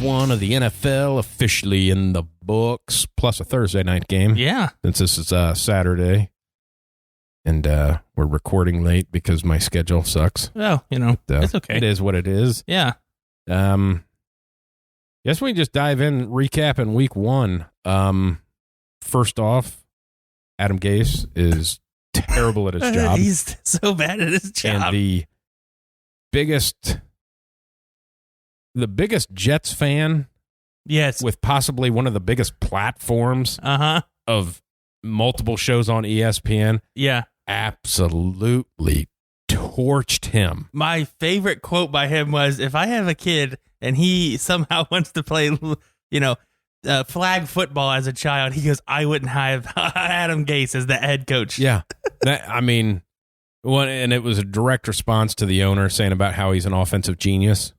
1 of the NFL officially in the books, plus a Thursday night game. Yeah. Since this is Saturday. And we're recording late because my schedule sucks. Oh, it's okay. It is what it is. Yeah. Guess we just dive in, recapping week 1. First off, Adam Gase is terrible at his job. He's so bad at his job. And the biggest Jets fan, yes, with possibly one of the biggest platforms of multiple shows on ESPN, absolutely torched him. My favorite quote by him was, if I have a kid and he somehow wants to play, flag football as a child, he goes, I wouldn't have Adam Gase as the head coach. Yeah. And it was a direct response to the owner saying about how he's an offensive genius.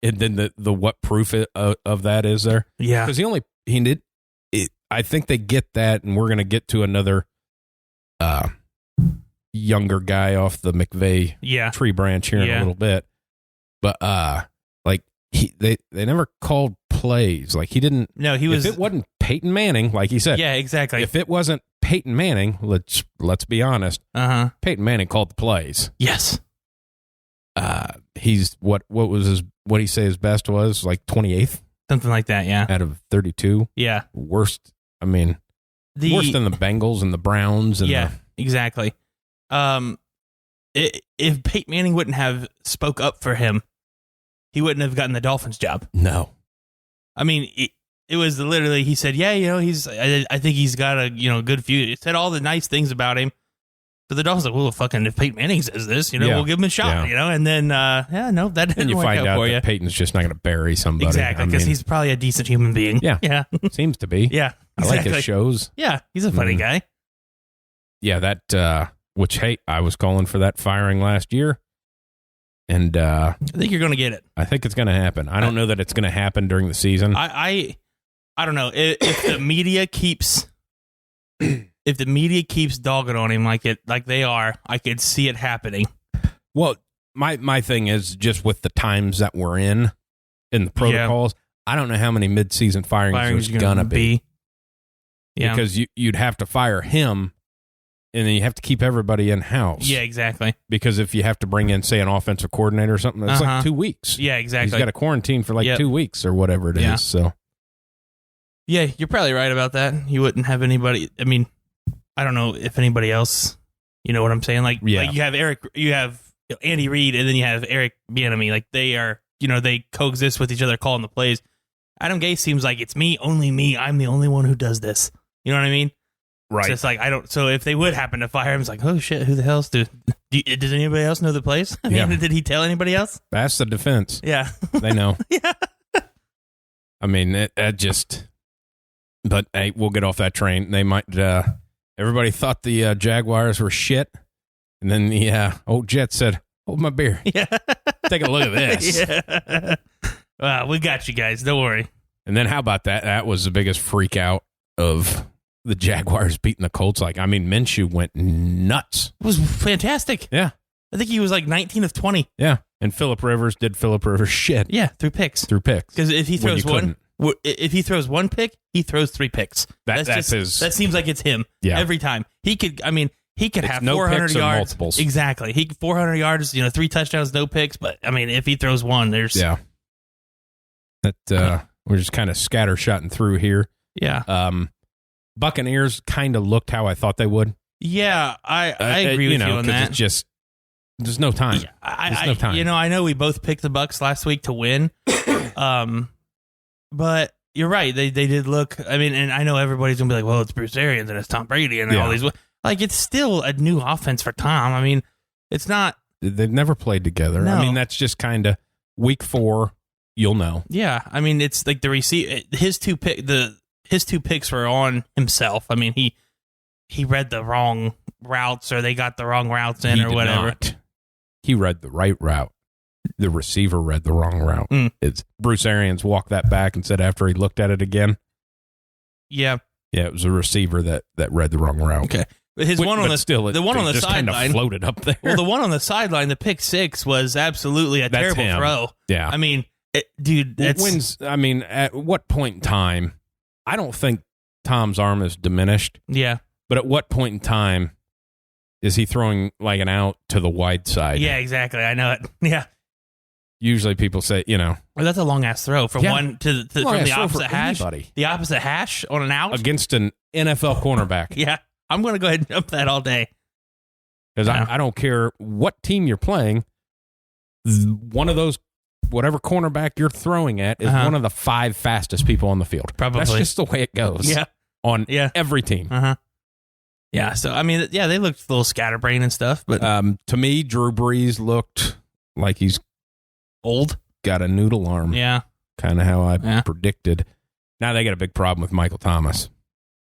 And then the what proof of that is there? Yeah. Because I think they get that, and we're going to get to another younger guy off the McVay tree branch here in a little bit. But they never called plays. Like, he didn't. No, he was. If it wasn't Peyton Manning, like he said. Yeah, exactly. If it wasn't Peyton Manning, let's be honest. Peyton Manning called the plays. Yes. He's what he say his best was, like 28th, something like that. Yeah, out of 32. Yeah, worst. I mean, worse than the Bengals and the Browns. And exactly. If Peyton Manning wouldn't have spoke up for him, he wouldn't have gotten the Dolphins job. No, I mean, it was literally, he said, I think he's got a good future. He said all the nice things about him. But the Dolphins like, well, fucking, if Peyton Manning says this, we'll give him a shot, and then, no, that didn't and you work find out for that you. Peyton's just not going to bury somebody. Exactly, because he's probably a decent human being. Yeah. Seems to be. Yeah, exactly. I like his shows. Yeah, he's a funny guy. Yeah, that, I was calling for that firing last year, and I think you're going to get it. I think it's going to happen. I don't know that it's going to happen during the season. I don't know. If the media keeps... If the media keeps dogging on him like they are, I could see it happening. Well, my thing is just with the times that we're in the protocols, I don't know how many mid-season firings there's going to be. Yeah. Because you'd have to fire him, and then you have to keep everybody in-house. Yeah, exactly. Because if you have to bring in, say, an offensive coordinator or something, it's like 2 weeks. Yeah, exactly. He's got to quarantine for 2 weeks or whatever it is. So, yeah, you're probably right about that. You wouldn't have anybody. I mean, I don't know if anybody else, you know what I'm saying? Like you have Andy Reid, and then you have Eric Bieniemy. Like, they are, they coexist with each other calling the plays. Adam Gase seems like it's me, only me. I'm the only one who does this. You know what I mean? Right. So it's like, so if they would happen to fire him, it's like, oh shit, who the hell's does anybody else know the plays? I mean, did he tell anybody else? That's the defense. Yeah. They know. Yeah. I mean, it just, but hey, we'll get off that train. They might, everybody thought the Jaguars were shit, and then the old Jet said, hold my beer. Yeah. Take a look at this. Yeah. We got you guys. Don't worry. And then how about that? That was the biggest freak out of the Jaguars beating the Colts. Minshew went nuts. It was fantastic. Yeah. I think he was like 19 of 20. Yeah. And Phillip Rivers did Phillip Rivers shit. Yeah, through picks. Because if he throws one pick, he throws 3 picks. That seems like it's him every time. He could have 400 yards. Multiples. Exactly. 400 yards, 3 touchdowns, no picks. But I mean, if he throws one, there's we're just kind of scattershotting through here. Yeah. Buccaneers kind of looked how I thought they would. Yeah, I agree with you on that. It's just there's no time. There's no time. I know we both picked the Bucs last week to win. But you're right. They did look. I mean, and I know everybody's gonna be like, well, it's Bruce Arians and it's Tom Brady and all these. Like, it's still a new offense for Tom. I mean, it's not. They've never played together. No. I mean, that's just kind of week 4. You'll know. Yeah, I mean, it's like his two picks were on himself. I mean, he read the wrong routes, or they got the wrong routes in, or whatever. Not. He read the right route. The receiver read the wrong route. It's Bruce Arians walked that back and said after he looked at it again. Yeah. Yeah, it was a receiver that read the wrong route. Okay. But the one on the just sideline kind of floated up there. Well, the one on the sideline, the pick 6 was absolutely a terrible throw. Yeah. I mean, Dude, that's... I mean, at what point in time? I don't think Tom's arm is diminished. Yeah. But at what point in time is he throwing like an out to the wide side? Yeah, exactly. I know it. Yeah. Usually people say, well, that's a long ass throw from one to from the opposite hash. Anybody. The opposite hash on an out against an NFL cornerback. Yeah. I'm going to go ahead and jump that all day. Because I don't care what team you're playing, one of those, whatever cornerback you're throwing at, is one of the 5 fastest people on the field. Probably. That's just the way it goes. Yeah. On every team. Yeah. So, I mean, they looked a little scatterbrained and stuff. But to me, Drew Brees looked like he's old. Got a noodle arm. Yeah. Kind of how I predicted. Now they got a big problem with Michael Thomas.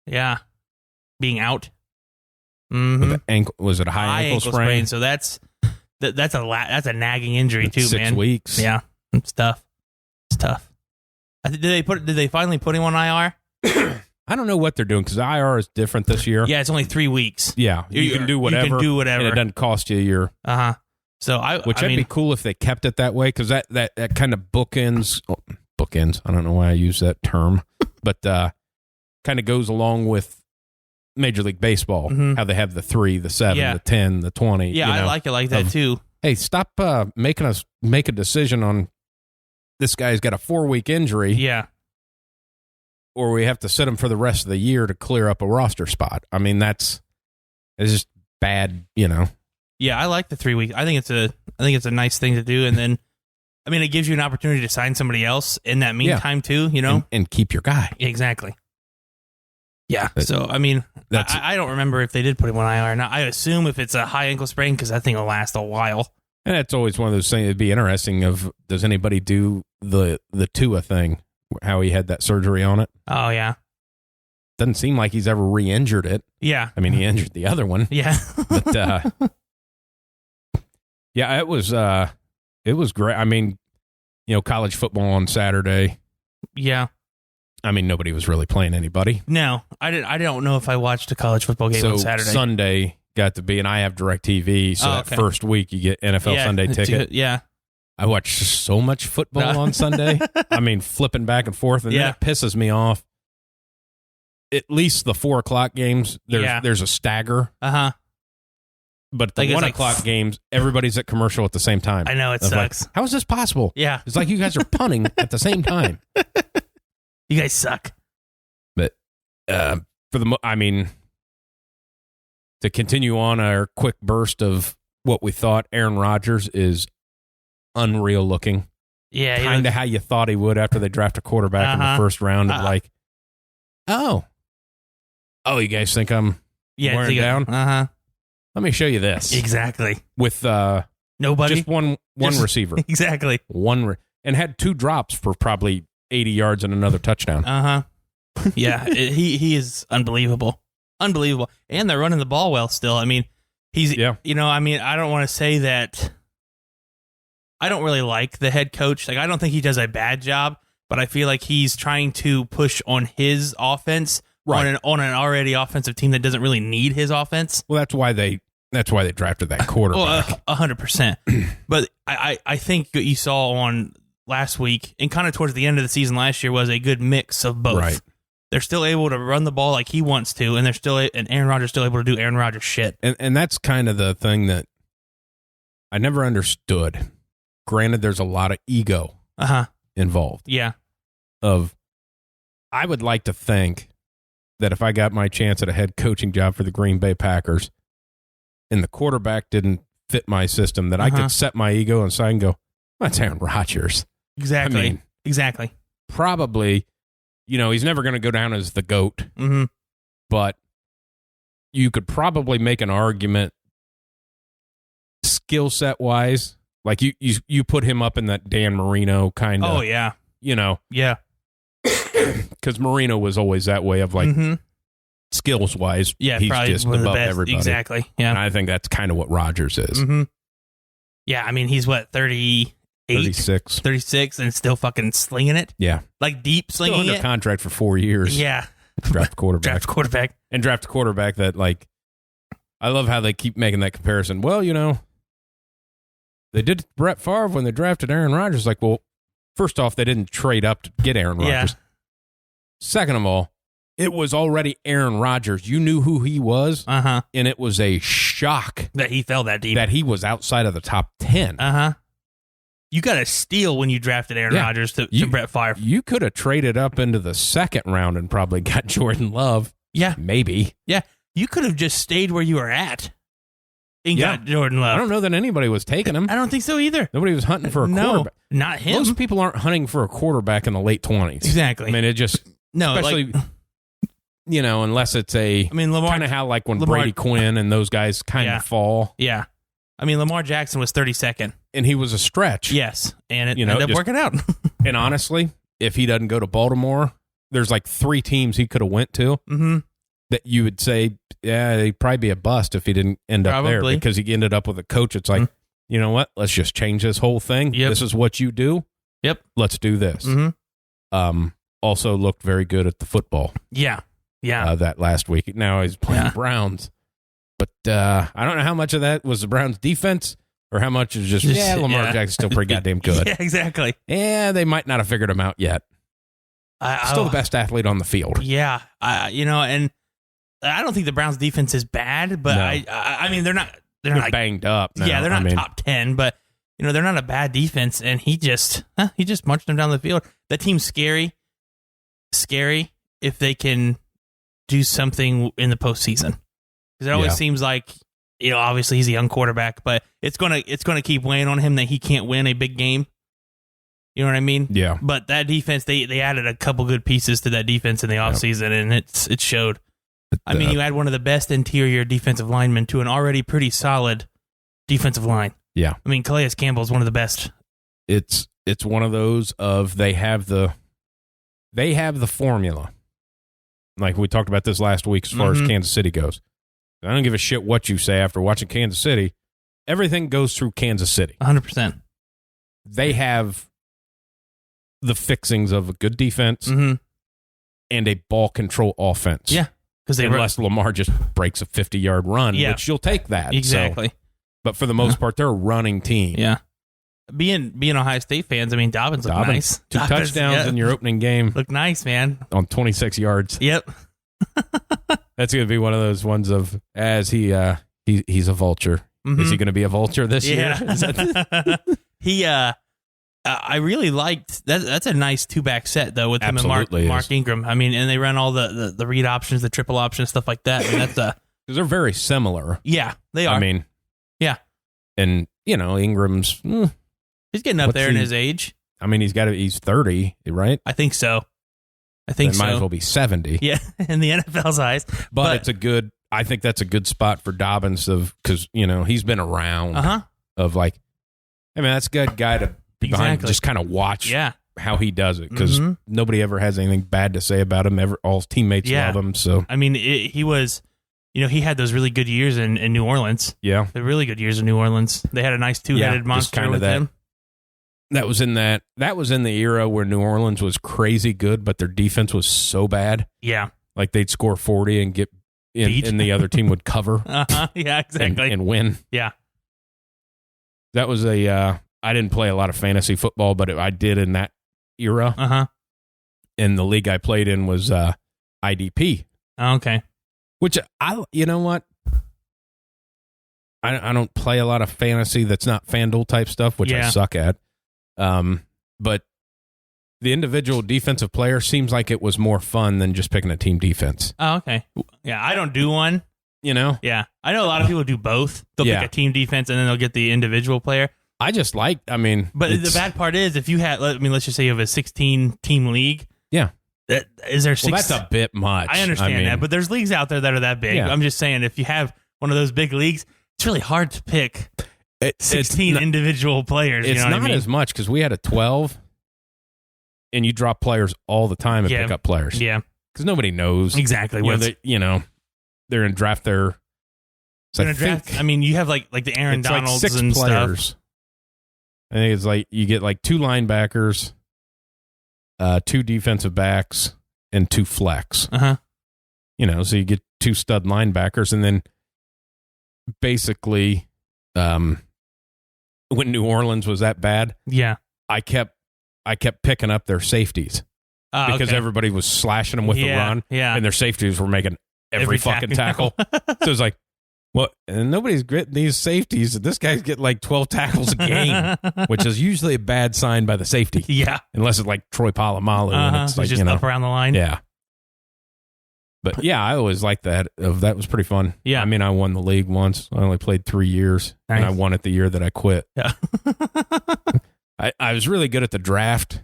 Yeah. Being out. With the ankle, was it a high ankle sprain? So that's a nagging injury too, 6 man. 6 weeks. Yeah, it's tough. It's tough. Did they finally put him on IR? I don't know what they're doing because IR is different this year. Yeah, it's only 3 weeks. Yeah, you can do whatever. You can do whatever, and it doesn't cost you your. So that'd be cool if they kept it that way because that kind of bookends. Bookends. I don't know why I use that term, but kind of goes along with Major League Baseball, how they have the 3, the 7, the 10, the 20. Yeah, I like it like that too. Hey, stop making us make a decision on this guy's got a 4-week injury. Yeah. Or we have to sit him for the rest of the year to clear up a roster spot. I mean, it's just bad, Yeah, I like the 3 weeks. I think it's a nice thing to do, and then I mean it gives you an opportunity to sign somebody else in that meantime too, and keep your guy. Exactly. Yeah. So, I mean, I don't remember if they did put him on IR or not. I assume if it's a high ankle sprain, because that thing will last a while. And that's always one of those things that'd be interesting of, does anybody do the Tua thing, how he had that surgery on it? Oh, yeah. Doesn't seem like he's ever re-injured it. Yeah. I mean, he injured the other one. Yeah. But, yeah, it was great. I mean, college football on Saturday. Yeah. I mean, nobody was really playing anybody. No, I don't know if I watched a college football game on Saturday. Sunday got to be, and I have DirecTV, so that first week you get NFL Sunday ticket. Yeah. I watched so much football on Sunday. I mean, flipping back and forth, and then it pisses me off. At least the 4 o'clock games, there's a stagger. But the 1 o'clock games, everybody's at commercial at the same time. I know, it sucks. How is this possible? Yeah. It's like you guys are punting at the same time. You guys suck. But to continue on our quick burst of what we thought, Aaron Rodgers is unreal looking. Yeah. Kind of how you thought he would after they draft a quarterback in the first round of you guys think I'm wearing down? Let me show you this. Exactly. With nobody? Just one receiver. Exactly. And had 2 drops for probably 80 yards and another touchdown. Yeah, he is unbelievable. Unbelievable. And they're running the ball well still. I mean, I don't want to say that I don't really like the head coach. Like, I don't think he does a bad job, but I feel like he's trying to push on his offense on an already offensive team that doesn't really need his offense. Well, that's why they drafted that quarterback. 100%. But I think what you saw on last week and kind of towards the end of the season last year was a good mix of both. Right. They're still able to run the ball like he wants to, and Aaron Rodgers still able to do Aaron Rodgers shit. And that's kind of the thing that I never understood. Granted, there's a lot of ego involved. Yeah. I would like to think that if I got my chance at a head coaching job for the Green Bay Packers and the quarterback didn't fit my system, that I could set my ego aside and go, that's Aaron Rodgers. Exactly. I mean, exactly. Probably, he's never going to go down as the GOAT, but you could probably make an argument skill set wise. Like you put him up in that Dan Marino kind of. Oh, yeah. Yeah. Because Marino was always that way of skills wise. Yeah, he's just above everybody. Exactly. Yeah. And I think that's kind of what Rodgers is. Yeah. I mean, he's what, 38? 36 and still fucking slinging it. Yeah. Like deep slinging still under it. Contract for 4 years. Yeah. Draft quarterback. And draft a quarterback that, I love how they keep making that comparison. Well, they did Brett Favre when they drafted Aaron Rodgers. Like, well, first off, they didn't trade up to get Aaron Rodgers. Yeah. Second of all, it was already Aaron Rodgers. You knew who he was, and it was a shock that he fell that deep. That he was outside of the top 10. You got a steal when you drafted Aaron Rodgers to Brett Favre. You could have traded up into the second round and probably got Jordan Love. Yeah. Maybe. Yeah. You could have just stayed where you were at and got Jordan Love. I don't know that anybody was taking him. I don't think so either. Nobody was hunting for a quarterback. Not him. Most people aren't hunting for a quarterback in the late 20s. Exactly. I mean, it just... No, especially... unless it's Lamar, kind of how like when Brady Quinn and those guys kind of fall. Yeah. I mean, Lamar Jackson was 32nd. And he was a stretch. Yes. And it ended up working out. And honestly, if he doesn't go to Baltimore, there's like 3 teams he could have went to that you would say, yeah, he'd probably be a bust if he didn't end up there because he ended up with a coach. It's like, you know what? Let's just change this whole thing. Yep. This is what you do. Yep. Let's do this. Also looked very good at the football. Yeah. Yeah. That last week. Now he's playing Browns. But I don't know how much of that was the Browns defense or how much is just Lamar Jackson's still pretty goddamn good. Yeah, exactly. Yeah, they might not have figured him out yet. Still the best athlete on the field. Yeah. And I don't think the Browns defense is bad, but no. I mean, they're not banged up. No. Yeah, they're not top 10, but they're not a bad defense. And he just marched them down the field. That team's scary if they can do something in the postseason. Because it always seems like, obviously he's a young quarterback, but it's gonna keep weighing on him that he can't win a big game. You know what I mean? Yeah. But that defense, they added a couple good pieces to that defense in the offseason, and it showed. I mean, you add one of the best interior defensive linemen to an already pretty solid defensive line. Yeah. I mean, Calais Campbell is one of the best. It's one of those of they have the formula. Like we talked about this last week as far as Kansas City goes. I don't give a shit what you say after watching Kansas City. Everything goes through Kansas City. 100%. They have the fixings of a good defense and a ball control offense. Yeah. Unless Lamar just breaks a 50-yard run, which you'll take that. Exactly. So, but for the most part, they're a running team. Yeah. Being Ohio State fans, I mean, Dobbins looked nice. 2 touchdowns in your opening game. Looked nice, man. On 26 yards. Yep. That's going to be one of those ones of, as he's a vulture. Is he going to be a vulture this year? I really liked that. That's a nice 2-back set though with him and Mark Ingram. I mean, and they run all the read options, the triple options, stuff like that. I mean, that's because they're very similar. Yeah, they are. I mean, yeah, and Ingram's he's getting up there in his age. I mean, he's 30, right? I think so. Might as well be 70. Yeah, in the NFL's eyes. But I think that's a good spot for Dobbins because he's been around. Of like, I mean, that's a good guy to be behind, just kind of watch how he does it because nobody ever has anything bad to say about him. All his teammates love him. So I mean, he was, he had those really good years in New Orleans. Yeah, the really good years in New Orleans. They had a nice 2-headed monster with him. That was in the era where New Orleans was crazy good, but their defense was so bad. Yeah, like they'd score 40 and get and the other team would cover. Yeah, exactly, and win. Yeah, that was I didn't play a lot of fantasy football, but I did in that era. And the league I played in was IDP. Okay. Which you know what? I don't play a lot of fantasy that's not FanDuel type stuff, which I suck at. But the individual defensive player seems like it was more fun than just picking a team defense. Oh, okay. Yeah, I don't do one. Yeah. I know a lot of people do both. They'll pick a team defense and then they'll get the individual player. I just but the bad part is if you had, let's just say you have a 16-team league. Yeah. Is there 6? Well, that's a bit much. I understand that, but there's leagues out there that are that big. Yeah. I'm just saying if you have one of those big leagues, it's really hard to pick 16 individual players. It's not as much because we had a 12, and you drop players all the time and pick up players. Yeah, because nobody knows exactly what they're in draft. I mean, you have like the Aaron Donalds like 6 and players. Stuff. I think it's like you get like 2 linebackers, 2 defensive backs, and 2 flex. So you get 2 stud linebackers, and then basically, when New Orleans was that bad, I kept I kept picking up their safeties because everybody was slashing them with the run, and their safeties were making every fucking tackle. So it's like, well, and nobody's gritting these safeties. This guy's getting like 12 tackles a game, which is usually a bad sign by the safety. Yeah. Unless it's like Troy Polamalu. And it's like, just up around the line. Yeah. But yeah, I always liked that. That was pretty fun. Yeah. I mean, I won the league once. I only played 3 years, and I won it the year that I quit. Yeah. I was really good at the draft,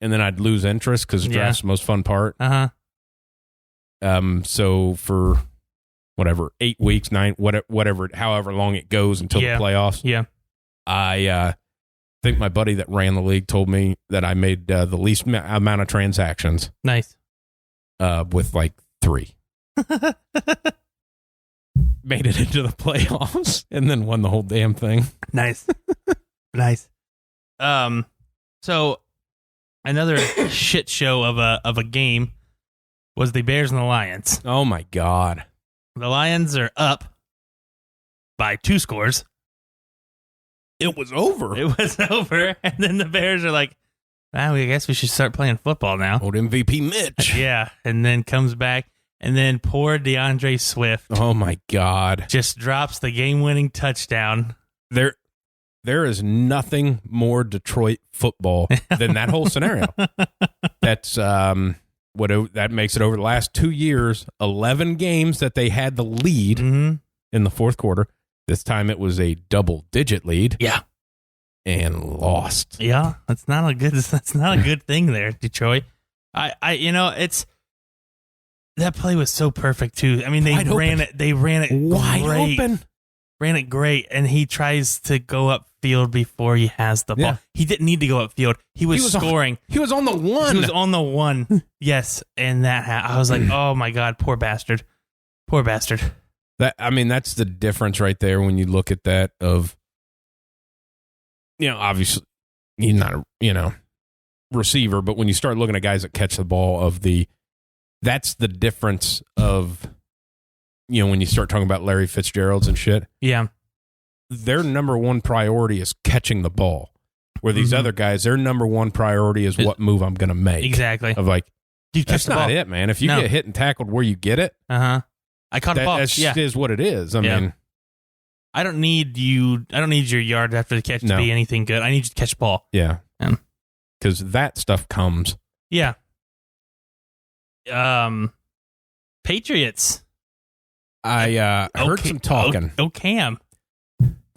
and then I'd lose interest because the draft's the most fun part. So for 8 weeks, 9, whatever, however long it goes until the playoffs. Yeah. I think my buddy that ran the league told me that I made the least amount of transactions. Nice. With like 3. Made it into the playoffs and then won the whole damn thing. Nice. Nice. So another shit show of a game was the Bears and the Lions. Oh my God. The Lions are up by 2 scores. It was over. It was over. And then the Bears are like, I guess we should start playing football now. Old MVP Mitch. Yeah. And then comes back. And then poor DeAndre Swift. Oh, my God. Just drops the game-winning touchdown. There is nothing more Detroit football than that whole scenario. That's that makes it over the last 2 years, 11 games that they had the lead in the fourth quarter. This time it was a double-digit lead. Yeah. And lost. Yeah, that's not a good thing there, Detroit. It's that play was so perfect too. I mean, they ran it wide great. Open. Ran it great, and he tries to go upfield before he has the ball. Yeah. He didn't need to go upfield. He was scoring. He was on the one. He was on the one. Yes, and I was like, oh my God, poor bastard. Poor bastard. That's the difference right there when you look at that of, obviously he's not a, receiver, but when you start looking at guys that catch the ball that's the difference of, when you start talking about Larry Fitzgerald's and shit. Yeah. Their number one priority is catching the ball. Where these other guys, their number one priority is what move I'm going to make. Exactly. Of like, dude, that's not it, man. If you get hit and tackled where you get it. I caught a ball. That just is what it is. I mean, I don't need your yard after the catch to be anything good. I need you to catch the ball. Yeah. Because that stuff comes. Yeah. Patriots. I heard some talking.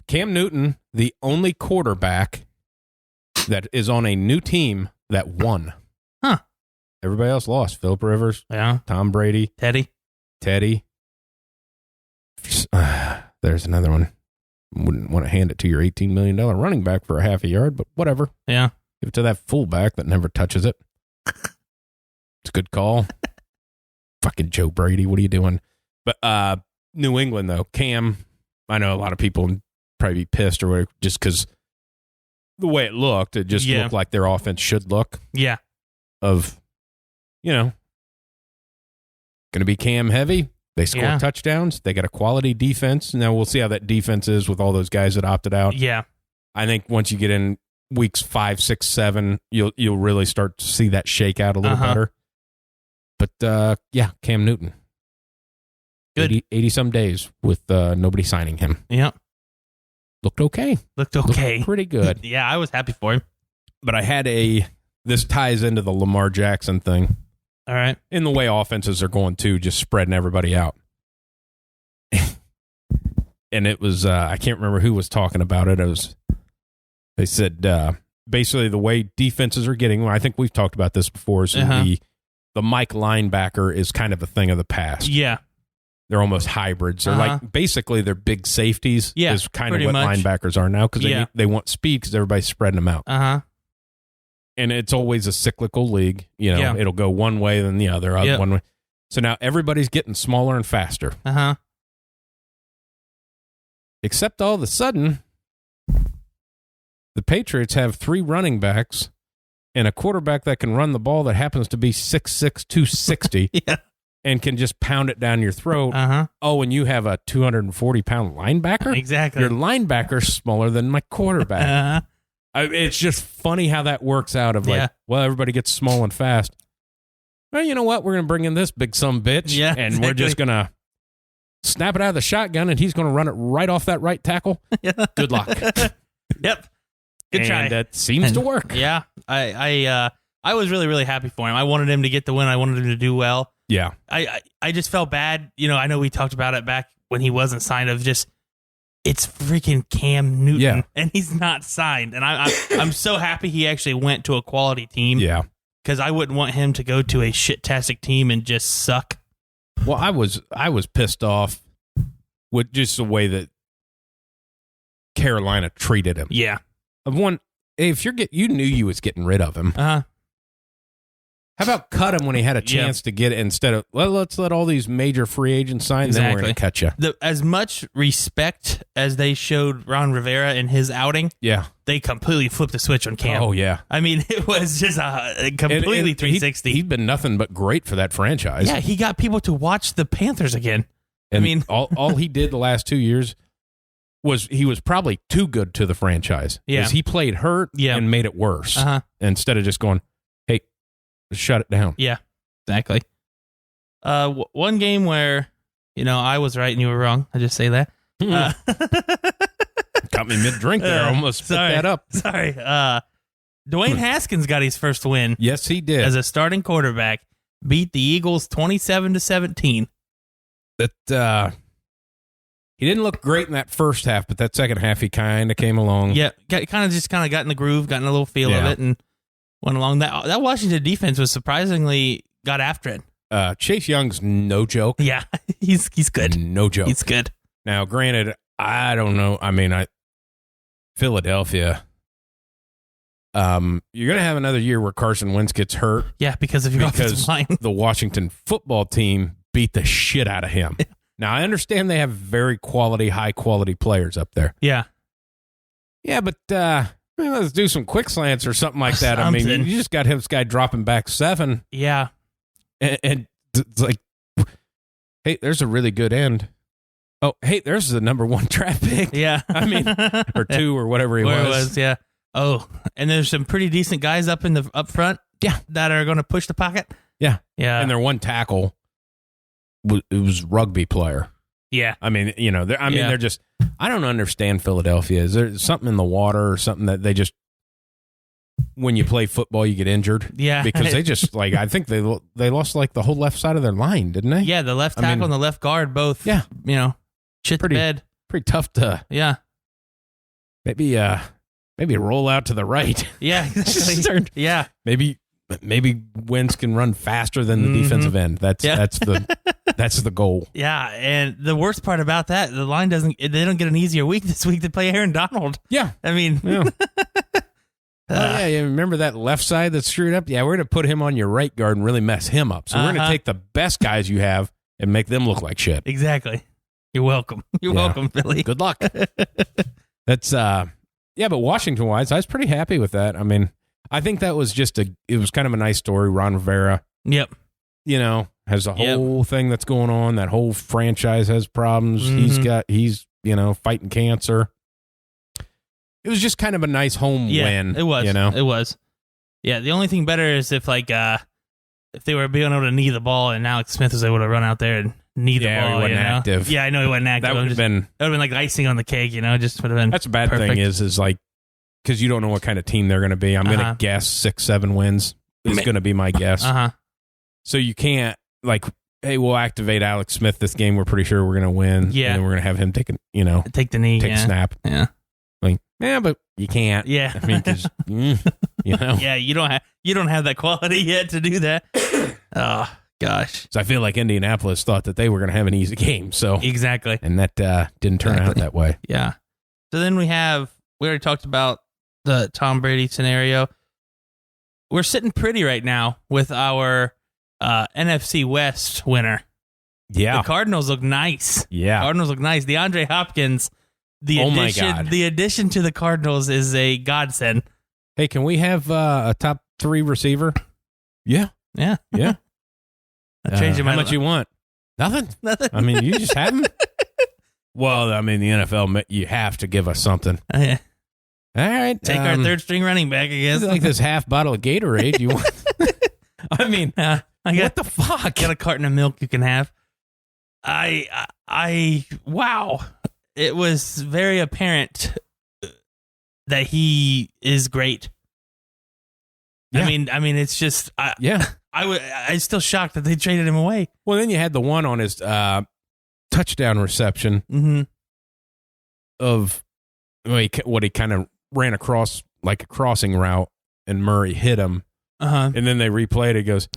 Cam Newton, the only quarterback that is on a new team that won. Huh. Everybody else lost. Phillip Rivers. Yeah. Tom Brady. Teddy. There's another one. Wouldn't want to hand it to your $18 million running back for a half a yard, but whatever. Yeah. Give it to that fullback that never touches it. It's a good call. Fucking Joe Brady. What are you doing? But New England, though, Cam, I know a lot of people would probably be pissed or whatever, just because the way it looked looked like their offense should look. Yeah. Of, going to be Cam heavy. They score touchdowns. They got a quality defense. Now we'll see how that defense is with all those guys that opted out. Yeah. I think once you get in weeks 5, 6, 7, you'll really start to see that shake out a little better. But Cam Newton. Good. 80 some days with nobody signing him. Yeah. Looked okay. Looked pretty good. Yeah, I was happy for him. But I had this ties into the Lamar Jackson thing. All right. In the way offenses are going too, just spreading everybody out. And it was, I can't remember who was talking about it. They said, basically the way defenses are getting, I think we've talked about this before, is the Mike linebacker is kind of a thing of the past. Yeah. They're almost hybrids. They're like, basically they're big safeties is kind of what linebackers are now because they want speed because everybody's spreading them out. And it's always a cyclical league. It'll go one way then the other, one way. So now everybody's getting smaller and faster. Except all of a sudden, the Patriots have 3 running backs and a quarterback that can run the ball that happens to be 6'6", 260 and can just pound it down your throat. Oh, and you have a 240-pound linebacker? Exactly. Your linebacker's smaller than my quarterback. It's just funny how that works out of like, well, everybody gets small and fast. Well, you know what? We're going to bring in this big bitch, and we're just going to snap it out of the shotgun, and he's going to run it right off that right tackle. Good luck. Yep. Good try. And that seems to work. Yeah. I was really, really happy for him. I wanted him to get the win. I wanted him to do well. Yeah. I just felt bad. I know we talked about it back when he wasn't signed of just, it's freaking Cam Newton, and he's not signed. And I'm so happy he actually went to a quality team. Yeah. Because I wouldn't want him to go to a shit-tastic team and just suck. Well, I was pissed off with just the way that Carolina treated him. Yeah. If you knew you was getting rid of him. How about cut him when he had a chance to get it instead of, let's let all these major free agents sign, then we're going to cut you. As much respect as they showed Ron Rivera in his outing, they completely flipped the switch on Cam. Oh, yeah. I mean, it was just a completely 360. He'd been nothing but great for that franchise. Yeah, he got people to watch the Panthers again. And I mean, all he did the last 2 years was he was probably too good to the franchise. Yeah. Because he played hurt and made it worse. Instead of just going, shut it down. Yeah, exactly. One game where, I was right and you were wrong. I just say that. Got me mid-drink there. I almost spit that up. Sorry. Dwayne Haskins got his first win. Yes, he did. As a starting quarterback. Beat the Eagles 27-17. That he didn't look great in that first half, but that second half he kind of came along. Yeah, kind of got in the groove, gotten a little feel of it, and went along. That Washington defense was surprisingly got after it. Chase Young's no joke. Yeah, he's good. No joke. He's good. Now, granted, I don't know. I mean, Philadelphia. You're gonna have another year where Carson Wentz gets hurt. Yeah, because of your offensive line. The Washington football team beat the shit out of him. Now, I understand they have very high quality players up there. Yeah. Yeah, but let's do some quick slants or something like that. I mean, you just got this guy dropping back 7. Yeah. And it's like, hey, there's a really good end. Oh, hey, there's the number 1 draft pick. Yeah. I mean, or 2 or whatever he was. Yeah. Oh, and there's some pretty decent guys up front. Yeah. That are going to push the pocket. Yeah. Yeah. And their one tackle, it was rugby player. Yeah. I mean, they're just, I don't understand Philadelphia. Is there something in the water or something that they just, when you play football, you get injured? Yeah. Because they just, I think they lost the whole left side of their line, didn't they? Yeah, the left tackle and the left guard both, shit the bed. Pretty tough to, maybe roll out to the right. Yeah, exactly. Yeah. Maybe Wentz can run faster than the defensive end. That's the goal. Yeah, and the worst part about that, the line they don't get an easier week this week to play Aaron Donald. Yeah. I mean, you remember that left side that's screwed up? Yeah, we're going to put him on your right guard and really mess him up. So we're going to take the best guys you have and make them look like shit. Exactly. You're welcome. You're welcome, Philly. Good luck. That's but Washington-wise, I was pretty happy with that. I mean, I think that was it was kind of a nice story. Ron Rivera. Yep. Has a whole thing that's going on. That whole franchise has problems. Mm-hmm. He's fighting cancer. It was just kind of a nice home win. It was. It was. Yeah. The only thing better is if they were being able to knee the ball and Alex Smith was able to run out there and knee the ball. He wasn't active. Yeah, I know he wasn't active. That would have been like icing on the cake. Just would have been. That's a bad thing. Is because you don't know what kind of team they're going to be. I'm going to guess 6-7 wins is going to be my guess. So you can't hey, we'll activate Alex Smith this game. We're pretty sure we're going to win. Yeah, and then we're going to have him take the knee, take a snap. Yeah, but you can't. Yeah, I mean, because yeah, you don't have that quality yet to do that. Oh gosh. So I feel like Indianapolis thought that they were going to have an easy game. So exactly, and that didn't turn out that way. Yeah. So then we already talked about the Tom Brady scenario. We're sitting pretty right now with our NFC West winner. Yeah. The Cardinals look nice. Yeah. Cardinals look nice. DeAndre Hopkins, the addition to the Cardinals is a godsend. Hey, can we have a top 3 receiver? Yeah. Yeah. Yeah. How much you want? Nothing. I mean, you just have him. Well, I mean, the NFL, you have to give us something. Yeah. All right. Take our third string running back, I guess. Like this half bottle of Gatorade. You want? I mean, what the fuck? Got a carton of milk you can have. Wow. It was very apparent that he is great. Yeah. I mean, it's just, I'm still shocked that they traded him away. Well, then you had the one on his touchdown reception of what he kind of ran across like a crossing route, and Murray hit him. And then they replayed it. He goes,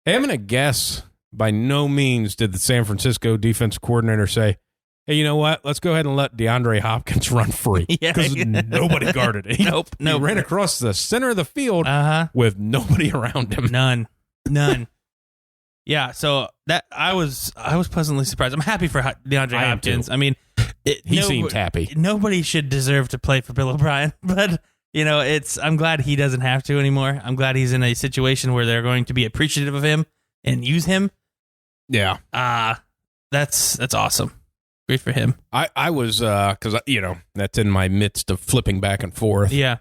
hey, I'm going to guess by no means did the San Francisco defense coordinator say, hey, you know what? Let's go ahead and let DeAndre Hopkins run free. Because nobody guarded it. Nope. He ran across the center of the field with nobody around him. None. Yeah, so that I was pleasantly surprised. I'm happy for DeAndre Hopkins. I mean, he seemed happy. Nobody should deserve to play for Bill O'Brien, but I'm glad he doesn't have to anymore. I'm glad he's in a situation where they're going to be appreciative of him and use him. Yeah. That's awesome. Great for him. I was because that's in my midst of flipping back and forth. Yeah.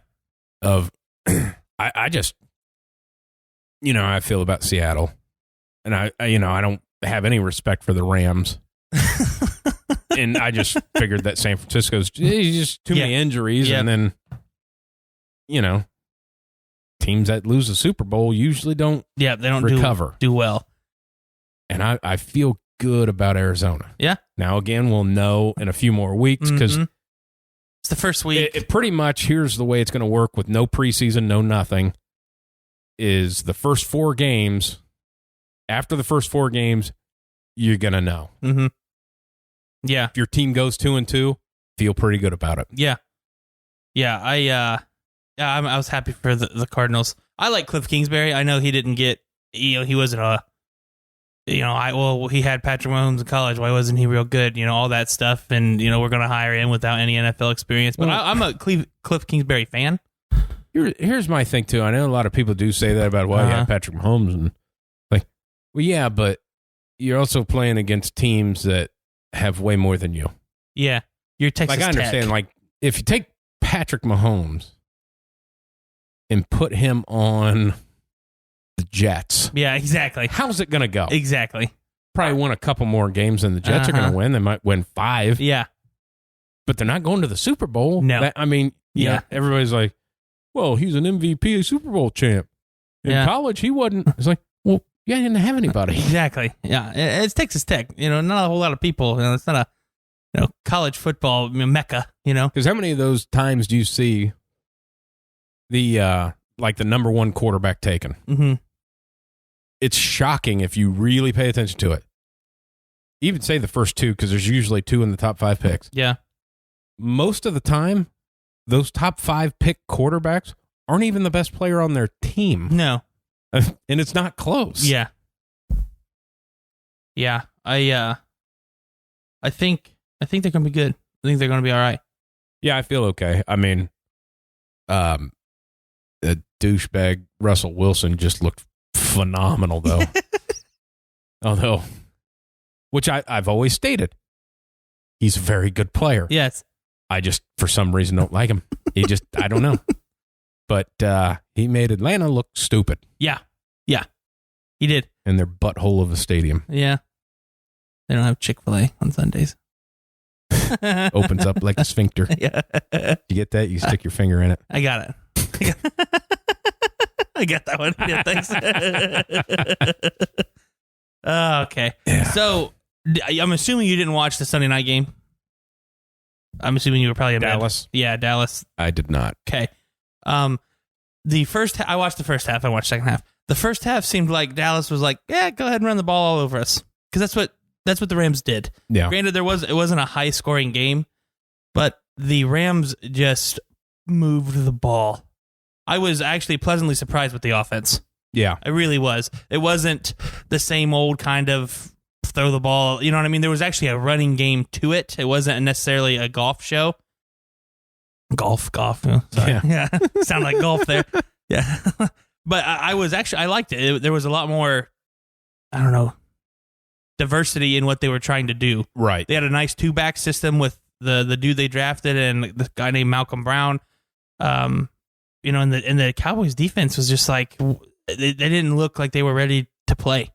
Of I just I feel about Seattle, and I don't have any respect for the Rams. And I just figured that San Francisco's just too many injuries, and then teams that lose the Super Bowl usually don't they don't recover do well. And I feel good about Arizona. Yeah. Now again, we'll know in a few more weeks because it's the first week. It pretty much here's the way it's going to work with no preseason, no nothing. Is the first 4 games. After the first 4 games, you're going to know. Mm-hmm. Yeah. If your team goes 2-2, feel pretty good about it. Yeah. Yeah. I was happy for the Cardinals. I like Cliff Kingsbury. I know he didn't get, he wasn't he had Patrick Mahomes in college. Why wasn't he real good? All that stuff. And, we're going to hire him without any NFL experience. But I'm a Cliff Kingsbury fan. Here's my thing, too. I know a lot of people do say that about, you had Patrick Mahomes. And yeah, but you're also playing against teams that have way more than you. Yeah. You're Texas Tech. I understand, if you take Patrick Mahomes and put him on the Jets. Yeah, exactly. How's it going to go? Exactly. Probably win a couple more games than the Jets are going to win. They might win 5. Yeah. But they're not going to the Super Bowl. No. Everybody's like, well, he's an MVP, a Super Bowl champ. In college, he wasn't. It's like, well, he didn't have anybody. Exactly. Yeah. It's Texas Tech. Not a whole lot of people. It's not a college football mecca, Because how many of those times do you see the number 1 quarterback taken? Mm-hmm. It's shocking if you really pay attention to it. Even say the first 2, because there's usually 2 in the top 5 picks. Yeah. Most of the time, those top 5 pick quarterbacks aren't even the best player on their team. No. And it's not close. Yeah. Yeah. I think they're going to be good. I think they're going to be all right. Yeah, I feel okay. I mean, the douchebag Russell Wilson just looked phenomenal, though. Although, which I've always stated, he's a very good player. Yes. I just, for some reason, don't like him. I don't know. But he made Atlanta look stupid. Yeah. Yeah. He did. In their butthole of a stadium. Yeah. They don't have Chick-fil-A on Sundays. Opens up like a sphincter. Yeah. You get that? You stick your finger in it. I got it. I got that one. Yeah, thanks. Okay. Yeah. So, I'm assuming you didn't watch the Sunday night game. I'm assuming you were probably in Dallas. Bed. Yeah, Dallas. I did not. Okay. I watched the first half. I watched the second half. The first half seemed like Dallas was like, yeah, go ahead and run the ball all over us, because that's what the Rams did. Yeah. Granted, it wasn't a high scoring game, but the Rams just moved the ball. I was actually pleasantly surprised with the offense. Yeah. I really was. It wasn't the same old kind of throw the ball. You know what I mean? There was actually a running game to it. It wasn't necessarily a golf show. Golf. Oh, sorry. Yeah. Sound like golf there. Yeah. But I liked it. There was a lot more, I don't know, diversity in what they were trying to do. Right. They had a nice 2-back system with the dude they drafted and the guy named Malcolm Brown. And the Cowboys defense was just like, they didn't look like they were ready to play.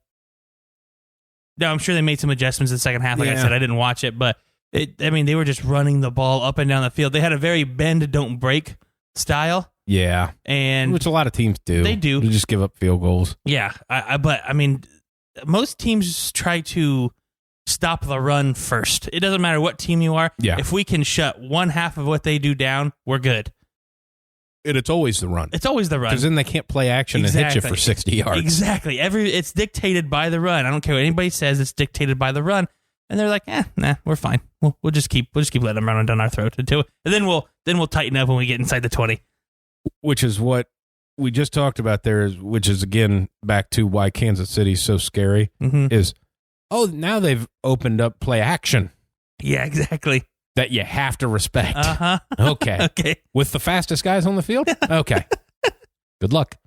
Now, I'm sure they made some adjustments in the second half. Like I said, I didn't watch it, but they were just running the ball up and down the field. They had a very bend, don't break style. Yeah. And which a lot of teams do. They do. They just give up field goals. Yeah. But most teams try to stop the run first. It doesn't matter what team you are. Yeah. If we can shut one half of what they do down, we're good. It's always the run. It's always the run. Because then they can't play action and hit you for 60 yards. Exactly. It's dictated by the run. I don't care what anybody says. It's dictated by the run. And they're like, nah, we're fine. We'll just keep letting them run down our throat and then we'll tighten up when we get inside the 20. Which is what we just talked about there, which is again back to why Kansas City's so scary. Is now they've opened up play action. Yeah, exactly. That you have to respect. Okay. Okay. With the fastest guys on the field? Okay. Good luck.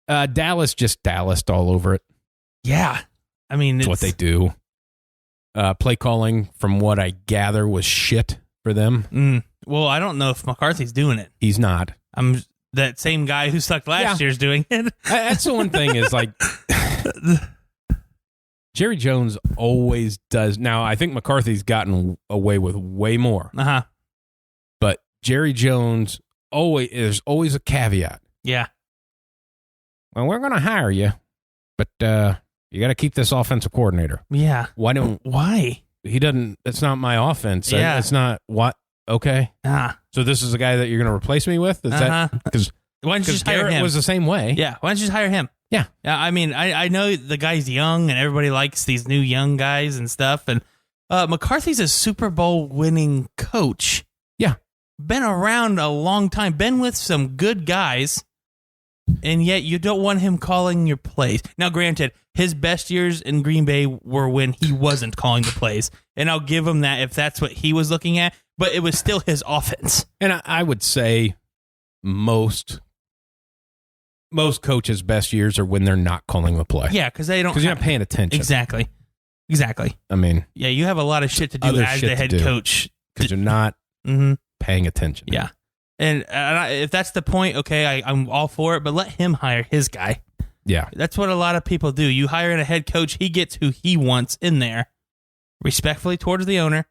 Dallas all over it. Yeah. It's what they do. Play calling, from what I gather, was shit for them. Well, I don't know if McCarthy's doing it. He's not. That same guy who sucked last year's doing it. That's the one thing is like... Jerry Jones always does. Now, I think McCarthy's gotten away with way more. But Jerry Jones, there's always a caveat. Yeah. Well, we're going to hire you, but you got to keep this offensive coordinator. Yeah. Why? He doesn't. It's not my offense. Yeah. It's not what? Okay. So this is the guy that you're going to replace me with? Is that because why don't you just hire Garrett him? was the same way. Yeah. Why don't you just hire him? Yeah. I know the guy's young and everybody likes these new young guys and stuff. And McCarthy's a Super Bowl winning coach. Yeah. Been around a long time. Been with some good guys. And yet you don't want him calling your plays. Now, granted, his best years in Green Bay were when he wasn't calling the plays. And I'll give him that if that's what he was looking at. But it was still his offense. And I would say most coaches' best years are when they're not calling the play. Yeah, because you're not paying attention. Exactly. Yeah, you have a lot of shit to do as the head coach. Because you're not paying attention. Yeah. And if that's the point, okay, I'm all for it, but let him hire his guy. Yeah. That's what a lot of people do. You hire a head coach, he gets who he wants in there, respectfully towards the owner,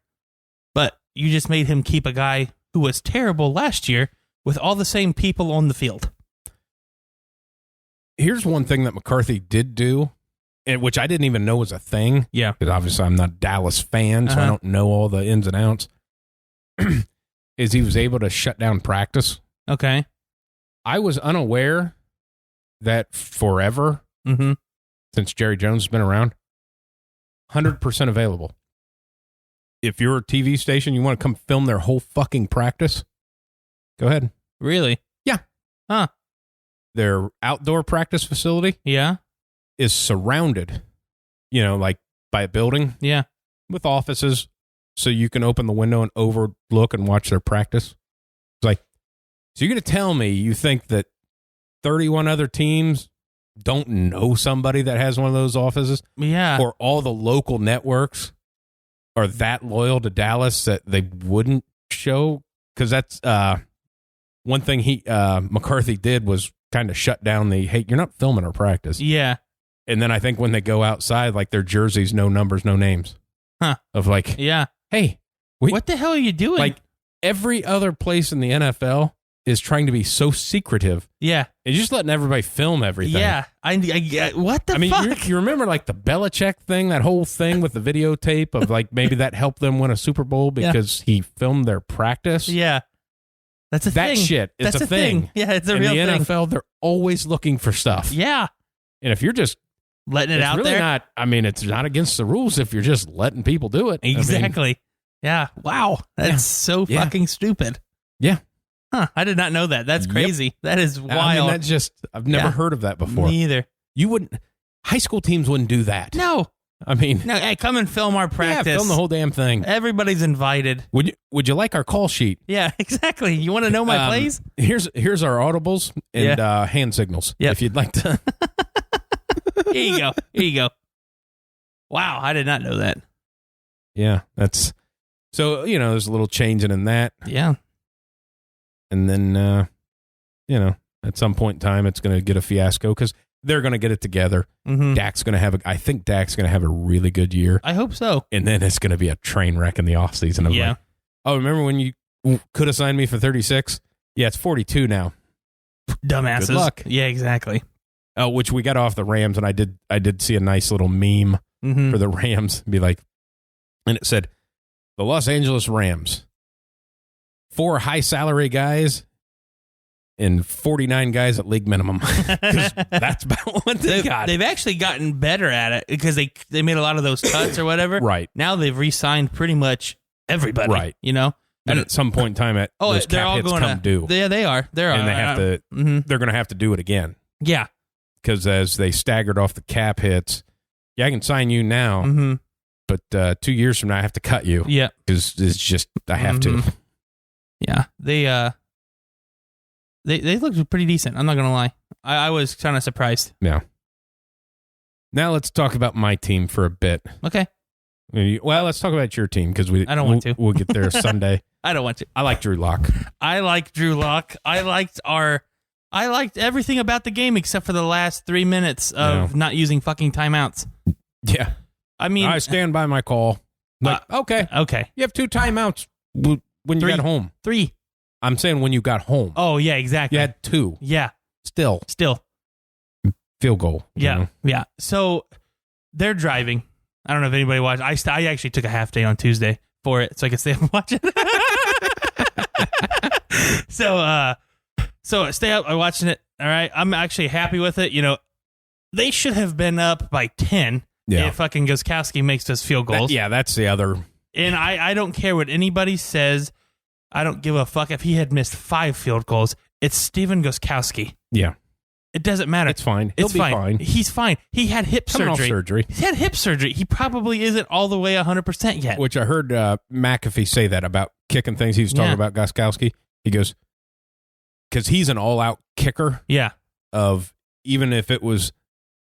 but you just made him keep a guy who was terrible last year with all the same people on the field. Here's one thing that McCarthy did do, which I didn't even know was a thing. Yeah. Because obviously I'm not a Dallas fan, so I don't know all the ins and outs. Is he was able to shut down practice. Okay. I was unaware that forever, since Jerry Jones has been around, 100% available. If you're a TV station, you want to come film their whole fucking practice, go ahead. Really? Yeah. Huh. Their outdoor practice facility is surrounded, like by a building. Yeah. With offices. So you can open the window and overlook and watch their practice. It's like, so you're going to tell me you think that 31 other teams don't know somebody that has one of those offices? Yeah. Or all the local networks are that loyal to Dallas that they wouldn't show? Because that's one thing McCarthy did was kind of shut down hey, you're not filming our practice. Yeah. And then I think when they go outside, like their jerseys, no numbers, no names. Of like, yeah. Hey, what the hell are you doing? Like every other place in the NFL is trying to be so secretive. Yeah. And just letting everybody film everything. Yeah. What the fuck? You remember like the Belichick thing, that whole thing with the videotape of like maybe that helped them win a Super Bowl because he filmed their practice? Yeah. That's a thing. That shit is a thing. Yeah, it's a real thing. In the NFL, they're always looking for stuff. Yeah. And if you're just letting it out really there, it's not against the rules if you're just letting people do it. Exactly. Yeah. Wow. That's so fucking stupid. Yeah. Huh. I did not know that. That's crazy. That is wild. I've never heard of that before. Me either. You wouldn't. High school teams wouldn't do that. No. No. Hey, come and film our practice. Yeah, film the whole damn thing. Everybody's invited. Would you like our call sheet? Yeah, exactly. You want to know my plays? Here's our audibles and hand signals. Yep. If you'd like to. Here you go. Wow, I did not know that. Yeah, that's so. There's a little changing in that. Yeah. And then, at some point in time, it's going to get a fiasco because they're going to get it together. Mm-hmm. I think Dak's going to have a really good year. I hope so. And then it's going to be a train wreck in the offseason. Yeah. Like, oh, remember when you could have signed me for 36? Yeah, it's 42 now. Dumbasses. Good luck. Yeah, exactly. Oh, which we got off the Rams, and I did see a nice little meme mm-hmm. for the Rams. Be like, and it said, the Los Angeles Rams, 4 high salary guys and 49 guys at league minimum. Because that's about what they got. They've actually gotten better at it because they made a lot of those cuts or whatever. Right. Now they've re-signed pretty much everybody. Right. And at some point in time, those they're cap all hits going come due. Yeah, they are. And they have to. Mm-hmm. They're going to have to do it again. Yeah. Because as they staggered off the cap hits, I can sign you now, mm-hmm. but 2 years from now, I have to cut you. Yeah. Because it's just, I have mm-hmm. to. Yeah. They looked pretty decent. I'm not going to lie. I was kind of surprised. Yeah. Now let's talk about my team for a bit. Okay. Well, let's talk about your team because I don't want to. We'll get there Sunday. I don't want to. I like Drew Lock. I like Drew Lock. I liked everything about the game except for the last 3 minutes of not using fucking timeouts. Yeah. I mean, I stand by my call. Okay. You have 2 timeouts when you got home. 3. I'm saying when you got home. Oh, yeah, exactly. You had 2. Yeah. Still. Field goal. Yeah. Yeah. So they're driving. I don't know if anybody watched. I actually took a half day on Tuesday for it so I could stay up and watch it. So stay up. I'm watching it. All right. I'm actually happy with it. They should have been up by 10 if fucking Gostkowski makes those field goals. That's the other. And I don't care what anybody says. I don't give a fuck if he had missed 5 field goals. It's Steven Gostkowski. Yeah. It doesn't matter. It's fine. He'll be fine. He's fine. He had hip surgery. He had hip surgery. He probably isn't all the way 100% yet. Which I heard McAfee say that about kicking things. He was talking about Gostkowski. He goes, because he's an all-out kicker. Yeah. Of even if it was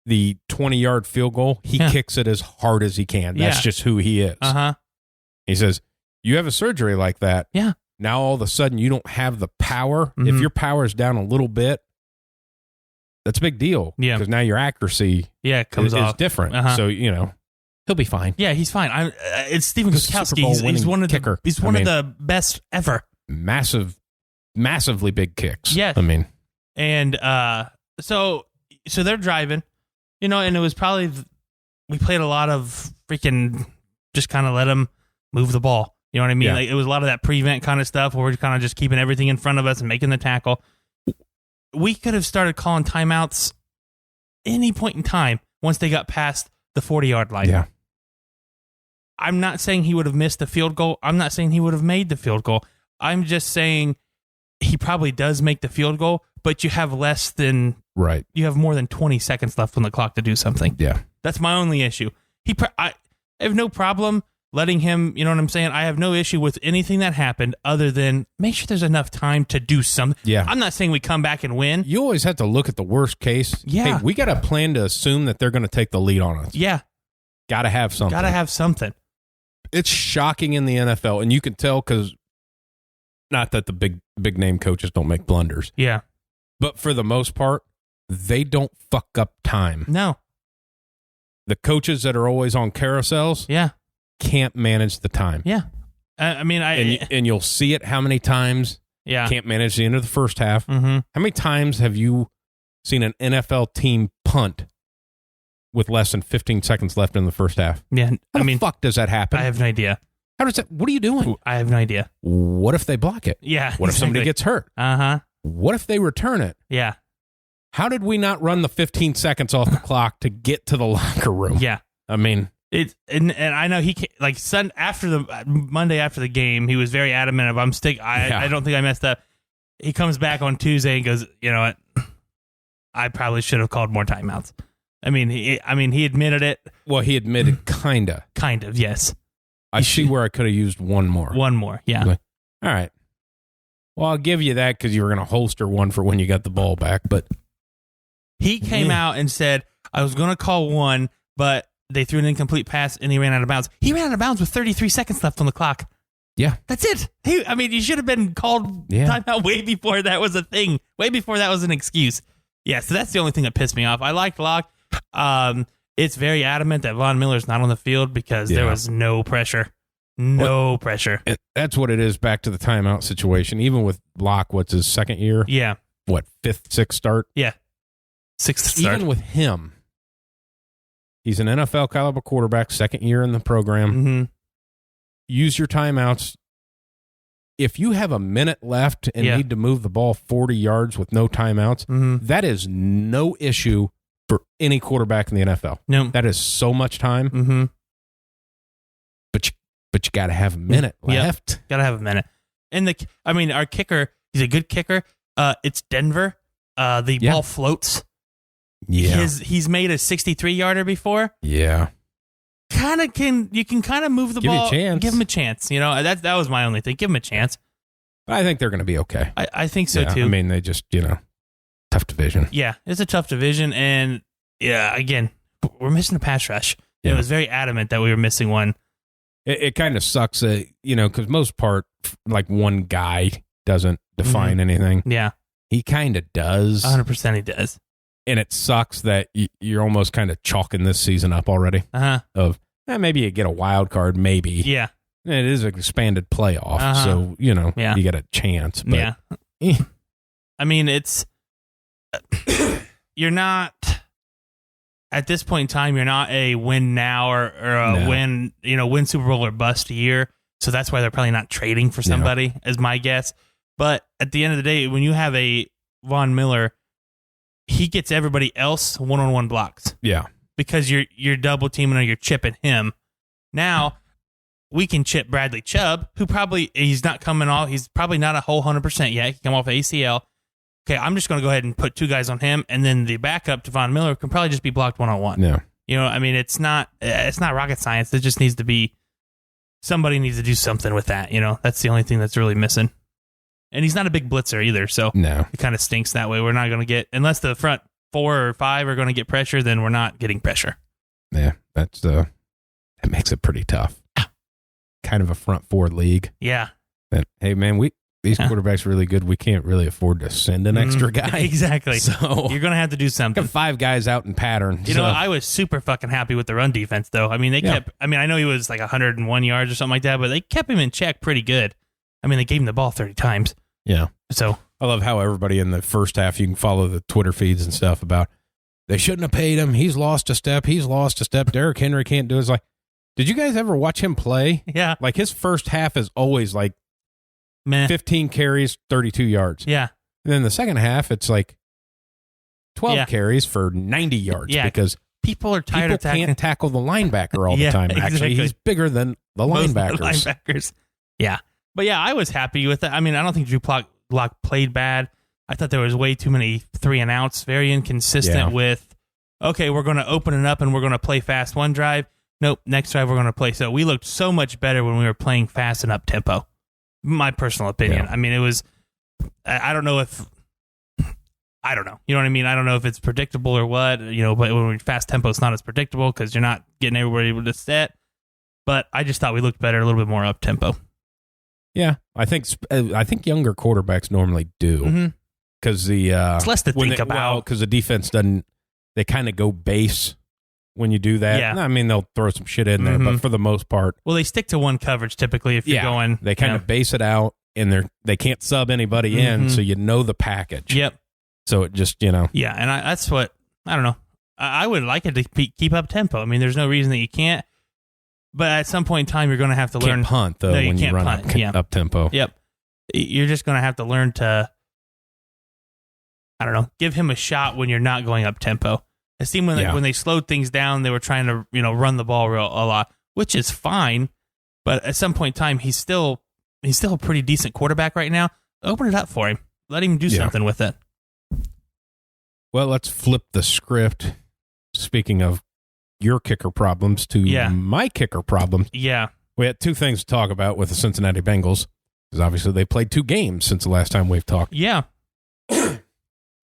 the 20-yard field goal, he kicks it as hard as he can. That's just who he is. Uh-huh. He says, you have a surgery like that. Yeah. Now all of a sudden you don't have the power. Mm-hmm. If your power is down a little bit, that's a big deal. Yeah. Because now your accuracy comes off. Is different. Uh-huh. So, he'll be fine. Yeah, he's fine. It's Steven Gostkowski. He's one of kicker. He's one of the best ever. Massively big kicks. Yeah. And so they're driving, and it was probably, we played a lot of freaking just kind of let them move the ball. You know what I mean? Yeah. Like it was a lot of that prevent kind of stuff where we're kind of just keeping everything in front of us and making the tackle. We could have started calling timeouts any point in time once they got past the 40-yard line. Yeah. I'm not saying he would have missed the field goal. I'm not saying he would have made the field goal. I'm just saying he probably does make the field goal, but you have you have more than 20 seconds left on the clock to do something. Yeah. That's my only issue. I have no problem letting him, you know what I'm saying? I have no issue with anything that happened other than make sure there's enough time to do something. Yeah. I'm not saying we come back and win. You always have to look at the worst case. Yeah. Hey, we got to plan to assume that they're going to take the lead on us. Yeah. Got to have something. It's shocking in the NFL, and you can tell because not that the big name coaches don't make blunders. Yeah. But for the most part, they don't fuck up time. No. The coaches that are always on carousels can't manage the time. Yeah. And you'll see it how many times can't manage the end of the first half. Mm-hmm. How many times have you seen an NFL team punt with less than 15 seconds left in the first half? Yeah. How the fuck does that happen? I have no idea. How does that? What are you doing? I have no idea. What if they block it? Yeah. What if somebody gets hurt? Uh-huh. What if they return it? Yeah. How did we not run the 15 seconds off the clock to get to the locker room? Yeah. I mean, and I know he Monday after the game, he was very adamant of I don't think I messed up. He comes back on Tuesday and goes, you know what? I probably should have called more timeouts. He admitted it. Well, he admitted kinda. Kind of, yes. I see where I could have used one more. One more, yeah. All right. Well, I'll give you that because you were going to holster one for when you got the ball back, but he came out and said, I was going to call one, but they threw an incomplete pass and he ran out of bounds. He ran out of bounds with 33 seconds left on the clock. Yeah. That's it. You should have been called timeout way before that was a thing. Way before that was an excuse. Yeah, so that's the only thing that pissed me off. I liked Locke. It's very adamant that Von Miller's not on the field because there was no pressure. No pressure. That's what it is, back to the timeout situation. Even with Locke, what's his second year? Yeah. What, fifth, sixth start? Yeah. Sixth start. Even with him, he's an NFL caliber quarterback, second year in the program. Mm-hmm. Use your timeouts. If you have a minute left and need to move the ball 40 yards with no timeouts, that is no issue for any quarterback in the NFL. No. That is so much time. Mm-hmm. But you got to have a minute left. Got to have a minute. And our kicker, he's a good kicker. It's Denver. The ball floats. Yeah. He's made a 63-yarder before. Yeah. You can kind of move the ball. Give him a chance. That was my only thing. Give him a chance. I think they're going to be okay. I think so too. They just, tough division. Yeah, it's a tough division. And again, we're missing a pass rush. Yeah. It was very adamant that we were missing one. It kind of sucks, because most part, like one guy doesn't define anything. Yeah. He kind of does. 100% he does. And it sucks that you're almost kind of chalking this season up already. Of maybe you get a wild card, maybe. Yeah. It is an expanded playoff, so you get a chance. But, it's you're not at this point in time. You're not a win now or a win Super Bowl or bust year. So that's why they're probably not trading for somebody, is my guess. But at the end of the day, when you have a Von Miller, he gets everybody else one-on-one blocks. Yeah. Because you're double teaming or you're chipping him. Now, we can chip Bradley Chubb, who he's not coming off. He's probably not a whole 100% yet. He can come off ACL. Okay, I'm just going to go ahead and put two guys on him, and then the backup to Von Miller can probably just be blocked one-on-one. Yeah. It's not rocket science. It just needs to be, somebody needs to do something with that. That's the only thing that's really missing. And he's not a big blitzer either, so it kind of stinks that way. We're not going to get, unless the front 4 or 5 are going to get pressure, then we're not getting pressure. Yeah, that makes it pretty tough. Kind of a front 4 league. Yeah. And, hey, man, these quarterbacks are really good. We can't really afford to send an extra guy. Exactly. So you're going to have to do something. Got 5 guys out in pattern. I was super fucking happy with the run defense, though. They kept, I know he was like 101 yards or something like that, but they kept him in check pretty good. They gave him the ball 30 times. Yeah. So I love how everybody in the first half, you can follow the Twitter feeds and stuff about, they shouldn't have paid him. He's lost a step. Derrick Henry can't do it. It's like, did you guys ever watch him play? Yeah. Like his first half is always like 15 carries, 32 yards. Yeah. And then the second half, it's like 12 carries for 90 yards because people are tired of can't tackle the linebacker all the time. Actually, exactly. He's bigger than the linebackers. Yeah. But I was happy with it. I don't think Drew Lock played bad. I thought there was way too many 3 and outs, very inconsistent with, okay, we're going to open it up and we're going to play fast one drive. Nope, next drive we're going to play. So we looked so much better when we were playing fast and up tempo. My personal opinion. Yeah. It was, I don't know if, I don't know. You know what I mean? I don't know if it's predictable or what, but when we're fast tempo, it's not as predictable because you're not getting everybody to set. But I just thought we looked better, a little bit more up tempo. Yeah, I think younger quarterbacks normally do because it's less to think about because the defense doesn't. They kind of go base when you do that. Yeah. They'll throw some shit in there, but for the most part, they stick to one coverage typically. If you're going, they kind of base it out, and they can't sub anybody in, so the package. Yep. So it just Yeah, and that's what I don't know. I would like it to keep up tempo. There's no reason that you can't. But at some point in time, you're going to have to learn. Can't punt, though, when you run up tempo. Yep. You're just going to have to learn to, I don't know, give him a shot when you're not going up tempo. It seemed when they slowed things down, they were trying to, run the ball a lot, which is fine. But at some point in time, he's still a pretty decent quarterback right now. Open it up for him. Let him do something with it. Well, let's flip the script. Speaking of your kicker problems to my kicker problems. Yeah. We had 2 things to talk about with the Cincinnati Bengals, because obviously they played 2 games since the last time we've talked. Yeah.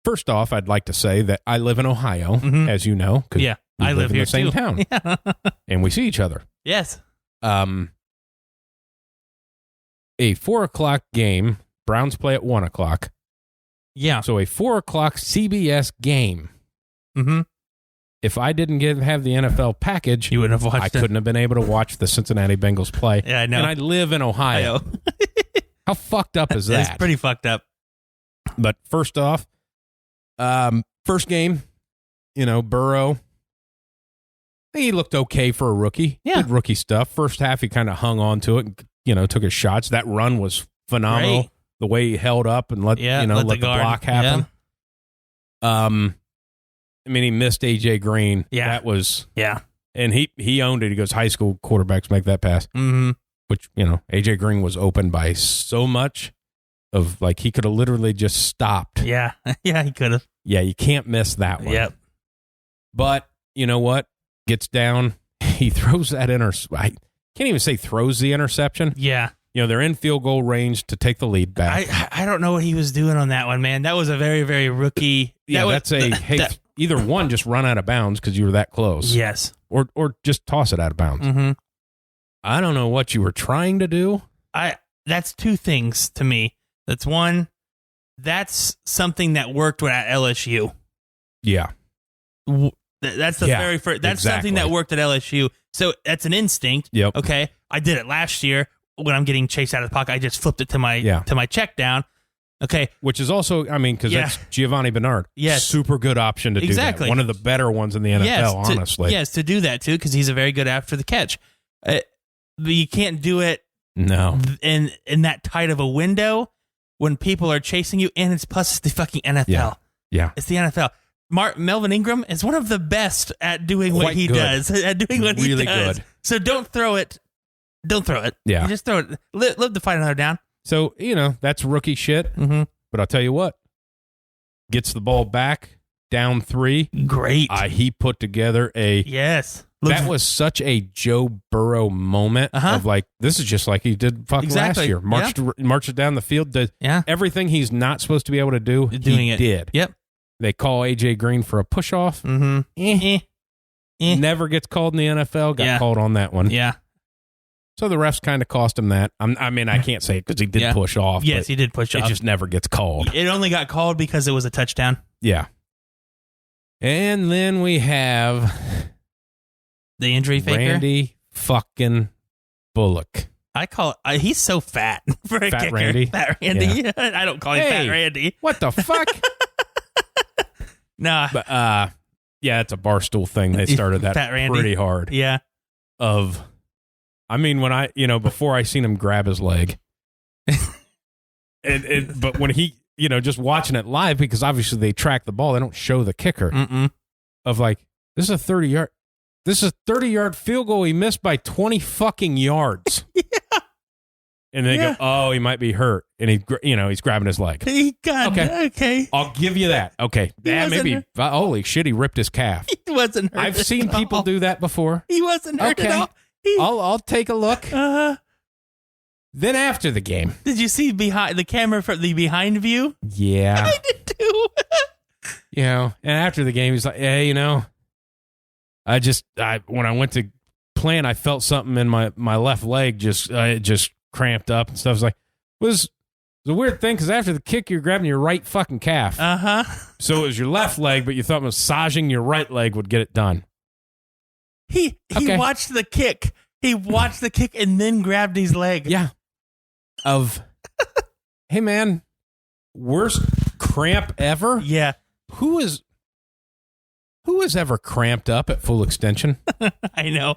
First off, I'd like to say that I live in Ohio, as you know. Yeah, I live in here the same too. town. And we see each other. Yes. a 4 o'clock game. Browns play at 1 o'clock. Yeah. So a 4 o'clock CBS game. Mm-hmm. If I didn't have the NFL package, you wouldn't have watched I couldn't have been able to watch the Cincinnati Bengals play. Yeah, I know. And I live in Ohio. How fucked up is that? It's pretty fucked up. But first off, first game, Burrow, he looked okay for a rookie. Yeah. Did rookie stuff. First half, he kind of hung on to it and, took his shots. That run was phenomenal. Great. The way he held up and let the block happen. Yeah. He missed AJ Green. Yeah. That was. Yeah. And he owned it. He goes, high school quarterbacks make that pass. Mm-hmm. Which, AJ Green was open by so much of he could have literally just stopped. Yeah. Yeah, he could have. Yeah, you can't miss that one. Yep. But you know what? Gets down. He throws that I can't even say throws the interception. Yeah. They're in field goal range to take the lead back. I don't know what he was doing on that one, man. That was a very, very rookie. Yeah, either one, just run out of bounds because you were that close. Yes. Or just toss it out of bounds. Mm-hmm. I don't know what you were trying to do. That's two things to me. That's one, that's something that worked at LSU. Yeah. That's the very first. That's something that worked at LSU. So that's an instinct. Yep. Okay. I did it last year when I'm getting chased out of the pocket. I just flipped it to my check down. Okay. Which is also, because that's Giovanni Bernard. Yes. Super good option to do that. One of the better ones in the NFL, honestly. Yes, to do that too, because he's a very good after the catch. But you can't do it in that tight of a window when people are chasing you, and it's the fucking NFL. Yeah. It's the NFL. Melvin Ingram is one of the best at doing what he does. At doing what he does. Really good. So don't throw it. Don't throw it. Yeah. You just throw it. Live to fight another down. So, that's rookie shit. Mm-hmm. But I'll tell you what. Gets the ball back, down 3. Great. He put together Yes. That was such a Joe Burrow moment of this is just like he did last year. Marched down the field. Did everything he's not supposed to be able to do, he did. Yep. They call AJ Green for a push-off. Mm-hmm. Never gets called in the NFL. Got called on that one. Yeah. So the refs kind of cost him that. I can't say it because he did push off. Yes, he did push off. It just never gets called. It only got called because it was a touchdown. Yeah. And then we have the injury faker, Randy fucking Bullock. I call it. He's so fat for a kicker. Randy. Fat Randy. Yeah. I don't call him Fat Randy. What the fuck? Nah. But it's a Barstool thing. They started that pretty hard. Yeah. When I before I seen him grab his leg, but when he just watching it live, because obviously they track the ball, they don't show the kicker. Mm-mm. Of this is a 30-yard field goal he missed by 20 fucking yards. Yeah. And they go, oh, he might be hurt, and he's grabbing his leg. Okay. I'll give you that. Okay, maybe. Holy shit, he ripped his calf. He wasn't hurt. I've seen people do that before. He wasn't hurt at all. I'll take a look. Then after the game, did you see behind the camera from the behind view? Yeah, I did too. And after the game, he's like, "Hey, when I went to plan, I felt something in my left leg just cramped up and stuff." It's like, it was a weird thing because after the kick, you're grabbing your right fucking calf. So it was your left leg, but you thought massaging your right leg would get it done. He watched the kick. He watched the kick and then grabbed his leg. Yeah. Hey man, worst cramp ever? Yeah. Who is ever cramped up at full extension? I know.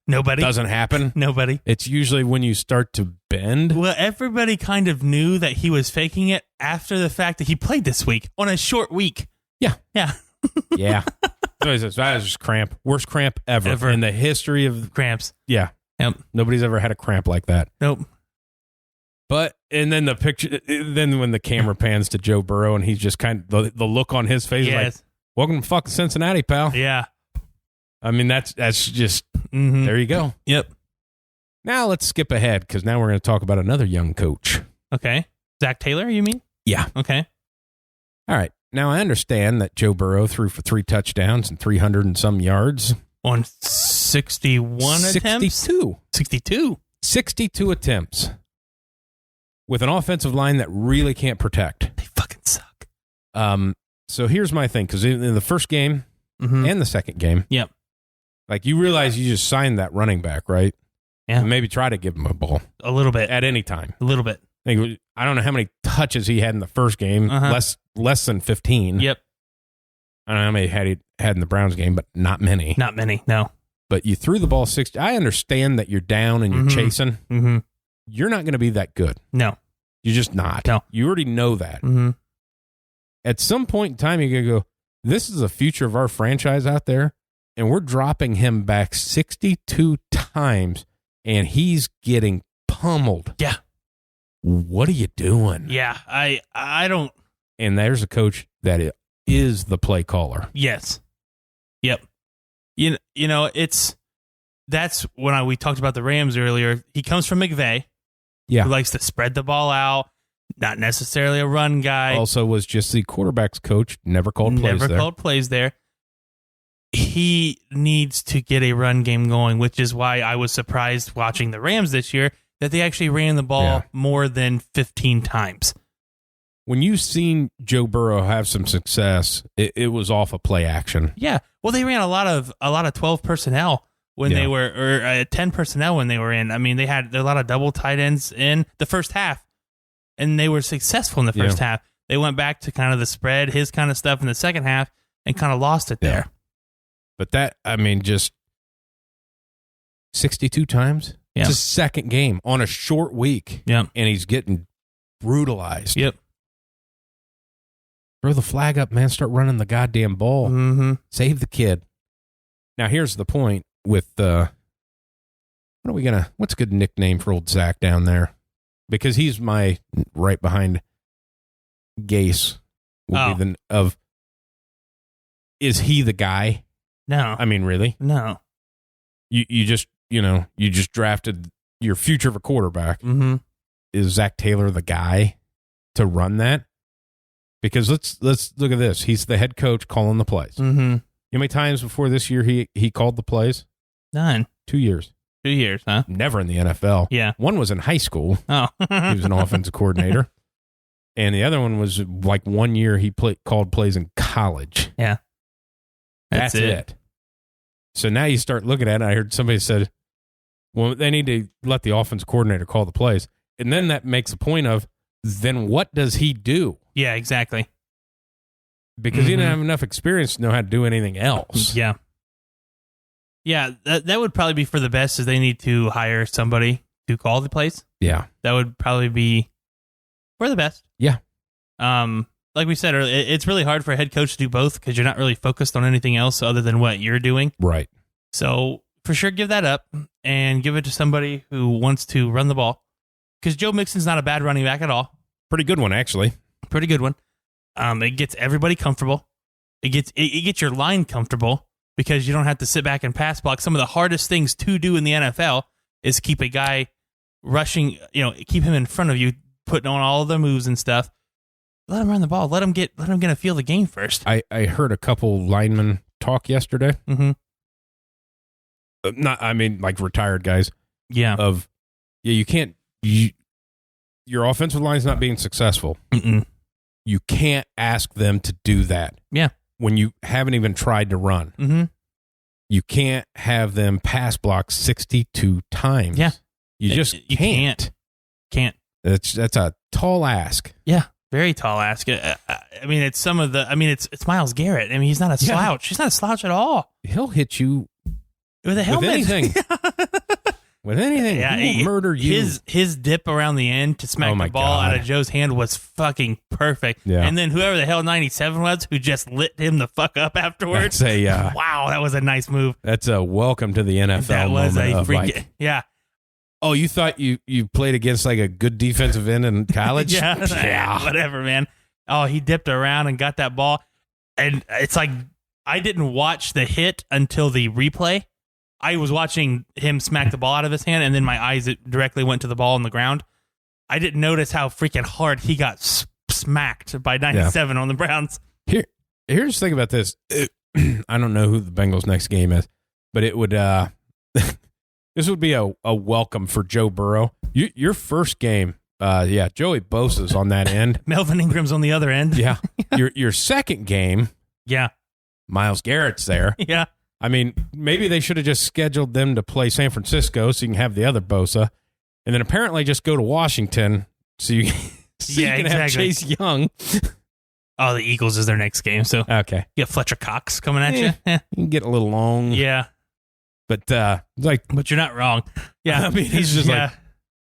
Nobody. Doesn't happen. Nobody. It's usually when you start to bend. Well, everybody kind of knew that he was faking it after the fact that he played this week on a short week. Yeah. Yeah. Yeah. So he says, that was just cramp. Worst cramp ever in the history of cramps. Yeah. Yep. Nobody's ever had a cramp like that. Nope. But, and then the picture, then when the camera pans to Joe Burrow and he's just kind of, the look on his face is like, welcome to fucking Cincinnati, pal. Yeah. That's just, there you go. Yep. Now let's skip ahead because now we're going to talk about another young coach. Okay. Zach Taylor, you mean? Yeah. Okay. All right. Now I understand that Joe Burrow threw for 3 touchdowns and 300 and some yards. On 61 attempts? 62. 62. 62 attempts. with an offensive line that really can't protect. They fucking suck. So here's my thing, because in the first game and the second game, yep, like you realize you just signed that running back, right? Yeah. And maybe try to give him a ball. A little bit. At any time. A little bit. I don't know how many touches he had in the first game. Less than 15. Yep. I don't know how many he had in the Browns game, but not many. Not many, no. But you threw the ball 60. I understand that you're down and you're chasing. Mm-hmm. You're not going to be that good. No. You're just not. No. You already know that. Mm-hmm. At some point in time, you're going to go, this is the future of our franchise out there, and we're dropping him back 62 times, and he's getting pummeled. Yeah. What are you doing? Yeah, I don't. And there's a coach that is the play caller. Yes. Yep. You know, that's when we talked about the Rams earlier. He comes from McVay. Yeah. Who likes to spread the ball out, not necessarily a run guy. Also was just the quarterback's coach, never called plays there. He needs to get a run game going, which is why I was surprised watching the Rams this year that they actually ran the ball more than 15 times. When you've seen Joe Burrow have some success, it was off of play action. Yeah. Well, they ran a lot of 12 personnel when they were, or 10 personnel when they were in. I mean, they had a lot of double tight ends in the first half, and they were successful in the first half. They went back to kind of the spread, his kind of stuff in the second half, and kind of lost it there. But that, I mean, just 62 times? Yeah. It's his second game on a short week. Yep. And he's getting brutalized. Yep. Throw the flag up, man. Start running the goddamn ball. Mm-hmm. Save the kid. Now, here's the point with, what's a good nickname for old Zach down there? Because he's my right behind Gase. Is he the guy? No. I mean, really? No. You just drafted your future of a quarterback. Mm-hmm. Is Zach Taylor the guy to run that? Because let's look at this. He's the head coach calling the plays. Mm-hmm. You know how many times before this year he called the plays? None. 2 years. 2 years, huh? Never in the NFL. Yeah. One was in high school. Oh. He was an offensive coordinator. And the other one was like 1 year he called plays in college. Yeah. That's it. So now you start looking at it. I heard somebody said, well, they need to let the offense coordinator call the plays. And then that makes a point of, then what does he do? Yeah, exactly. Because he didn't have enough experience to know how to do anything else. Yeah. Yeah, that would probably be for the best, is they need to hire somebody to call the plays. Yeah. That would probably be for the best. Yeah. Like we said earlier, it's really hard for a head coach to do both because you're not really focused on anything else other than what you're doing. Right. So for sure, give that up and give it to somebody who wants to run the ball. Because Joe Mixon's not a bad running back at all. Pretty good one, actually. Pretty good one. It gets everybody comfortable. It gets your line comfortable because you don't have to sit back and pass block. Some of the hardest things to do in the NFL is keep a guy rushing, keep him in front of you, putting on all the moves and stuff. Let him run the ball. Let him get a feel the game first. I heard a couple linemen talk yesterday. Mm-hmm. Like retired guys. Yeah. You can't. Your offensive line's not being successful. Mm-mm. You can't ask them to do that. Yeah. When you haven't even tried to run. Mm-hmm. You can't have them pass block 62 times. Yeah. You can't. Can't. That's a tall ask. Yeah. Very tall ask. It's Myles Garrett. I mean, he's not a slouch. He's not a slouch at all. He'll hit you with a helmet. With anything. With anything. Yeah, he will murder you. His dip around the end to smack the ball out of Joe's hand was fucking perfect. Yeah. And then whoever the hell 97 was who just lit him the fuck up afterwards. Wow, that was a nice move. That's a welcome to the NFL that was moment a of freaking, yeah. Oh, you thought you played against like a good defensive end in college? Yeah, whatever, man. Oh, he dipped around and got that ball. And it's like, I didn't watch the hit until the replay. I was watching him smack the ball out of his hand, and then my eyes directly went to the ball on the ground. I didn't notice how freaking hard he got smacked by 97 on the Browns. Here's the thing about this. I don't know who the Bengals' next game is, but it would this would be a welcome for Joe Burrow. Your first game Joey Bosa's on that end. Melvin Ingram's on the other end. Yeah. Your second game. Yeah. Miles Garrett's there. Yeah. I mean, maybe they should have just scheduled them to play San Francisco so you can have the other Bosa. And then apparently just go to Washington so you, can have Chase Young. Oh, the Eagles is their next game. So okay. You got Fletcher Cox coming at you. You can get a little long. Yeah. But but you're not wrong. Yeah. I mean, he's just like,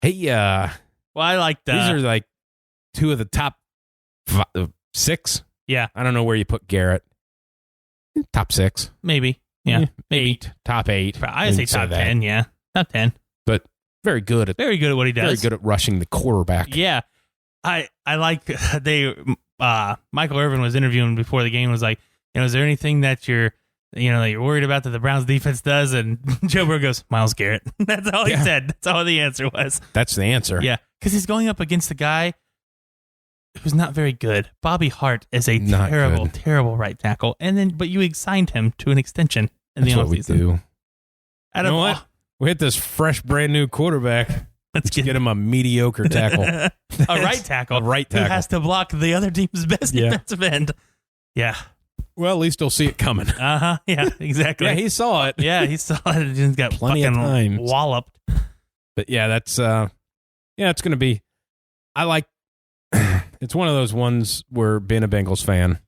hey, well, I like these are like two of the top 6. Yeah. I don't know where you put Garrett. Top 6. Maybe. Yeah. Maybe. Top 8. I would say top 10. Yeah. Top 10. But very good at what he does. Very good at rushing the quarterback. Yeah. I like Michael Irvin was interviewing before the game, was like, is there anything that you're worried about that the Browns defense does? And Joe Burrow goes, Myles Garrett. That's all he said. That's all the answer was. That's the answer. Yeah. Because he's going up against a guy who's not very good. Bobby Hart is a terrible right tackle. But you signed him to an extension in the offseason. That's what we do. You know what? We hit this fresh, brand new quarterback. Let's get him a mediocre tackle. A right tackle. Who has to block the other team's best defensive end. Yeah. Well, at least he'll see it coming. Uh-huh. Yeah, exactly. Yeah, he saw it. Yeah, he saw it. He got plenty of times walloped. But yeah, that's it's going to be. I like. It's one of those ones where being a Bengals fan,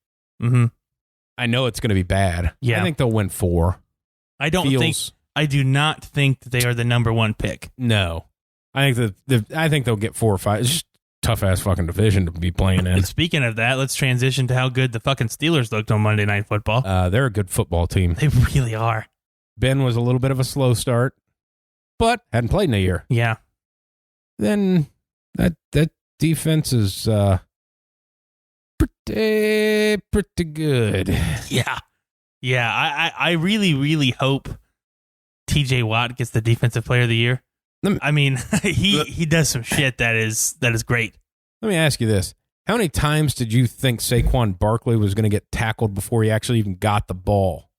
I know it's going to be bad. Yeah, I think they'll win 4. I do not think that they are the number 1 pick. No, I think they'll get 4 or 5. It's just tough ass fucking division to be playing in. Speaking of that, let's transition to how good the fucking Steelers looked on Monday Night Football. They're a good football team. They really are. Ben was a little bit of a slow start, but hadn't played in a year. Yeah. Then that defense is pretty good. Yeah. Yeah, I really, really hope TJ Watt gets the Defensive Player of the Year. I mean, he does some shit that is great. Let me ask you this. How many times did you think Saquon Barkley was going to get tackled before he actually even got the ball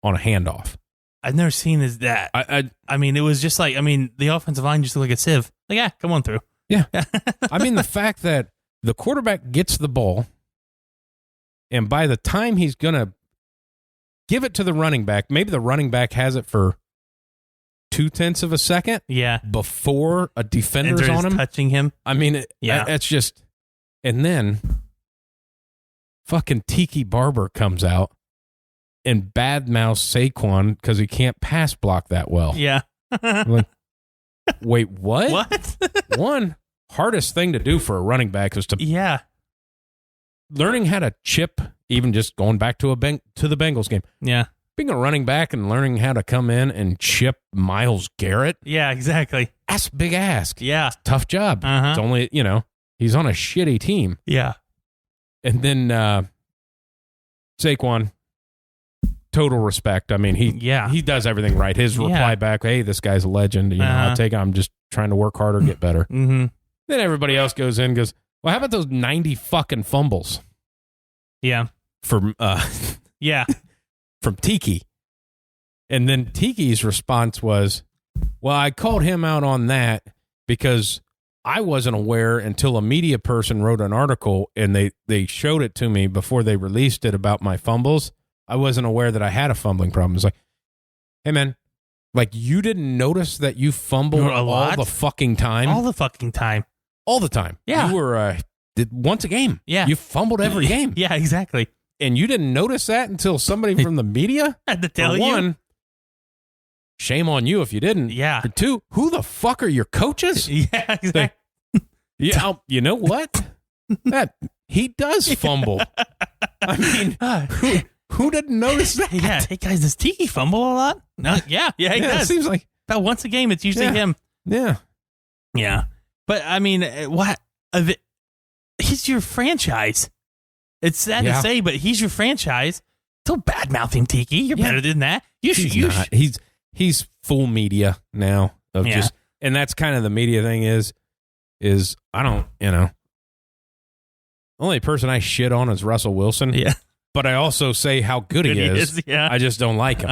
on a handoff? I've never seen that. I mean, it was just like, the offensive line just looked like a sieve. Like, yeah, come on through. Yeah. I mean, the fact that the quarterback gets the ball, and by the time he's going to give it to the running back, maybe the running back has it for 0.2 of a second. Yeah. Before a defender's on him. Touching him. I mean, it's just, and then fucking Tiki Barber comes out and badmouths Saquon because he can't pass block that well. Yeah. Like, wait, what? What? One hardest thing to do for a running back is to learning how to chip, even just going back to the Bengals game. Yeah. Being a running back and learning how to come in and chip Myles Garrett. Yeah, exactly. That's a big ask. Yeah. It's a tough job. It's only, he's on a shitty team. Yeah. And then Saquon, total respect. I mean, he does everything right. His reply back, hey, this guy's a legend. I'll take it. I'm just trying to work harder, get better. Mm-hmm. Then everybody else goes in and goes, well, how about those 90 fucking fumbles? Yeah. From Tiki. And then Tiki's response was, well, I called him out on that because I wasn't aware until a media person wrote an article and they showed it to me before they released it about my fumbles. I wasn't aware that I had a fumbling problem. It's like, hey, man, like you didn't notice that you fumbled all the fucking time? All the fucking time. All the time. Yeah. You were once a game. Yeah. You fumbled every game. Yeah, exactly. And you didn't notice that until somebody from the media had to tell you. One, shame on you if you didn't. Yeah. For 2, who the fuck are your coaches? Yeah, exactly. You know what? He does fumble. I mean, who didn't notice that? Yeah, hey guys, does Tiki fumble a lot? No, yeah, he does. It seems like about once a game. It's usually him. Yeah, yeah. But I mean, what? He's your franchise. It's sad to say, but he's your franchise. Don't badmouth him, Tiki. You're better than that. He's full media now of just, and that's kind of the media thing is I don't, only person I shit on is Russell Wilson. Yeah. But I also say how good he is. Yeah. I just don't like him.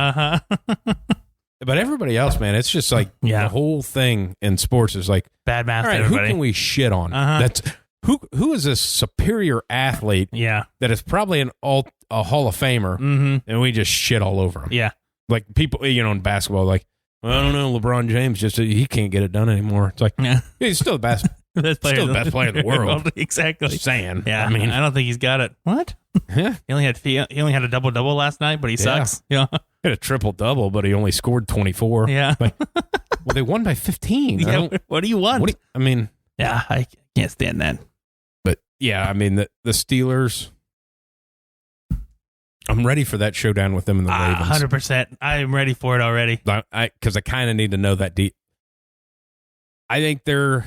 But everybody else, man, it's just like the whole thing in sports is like bad math. All right, everybody. who can we shit on? That's who is a superior athlete? Yeah, that is probably a Hall of Famer, and we just shit all over him. Yeah, like people, in basketball, like I don't know, LeBron James he can't get it done anymore. It's like he's still the best. Still the best player in the world. Exactly. Just saying. Yeah. I mean, I don't think he's got it. What? Yeah. He only had a double last night, but he sucks. Yeah. He had a triple-double, but he only scored 24. Yeah. Like, well, they won by 15. Yeah. What do you want? Yeah, I can't stand that. But yeah, I mean the Steelers. I'm ready for that showdown with them and the Ravens. 100%. I am ready for it already. Because I kind of need to know that deep. I think their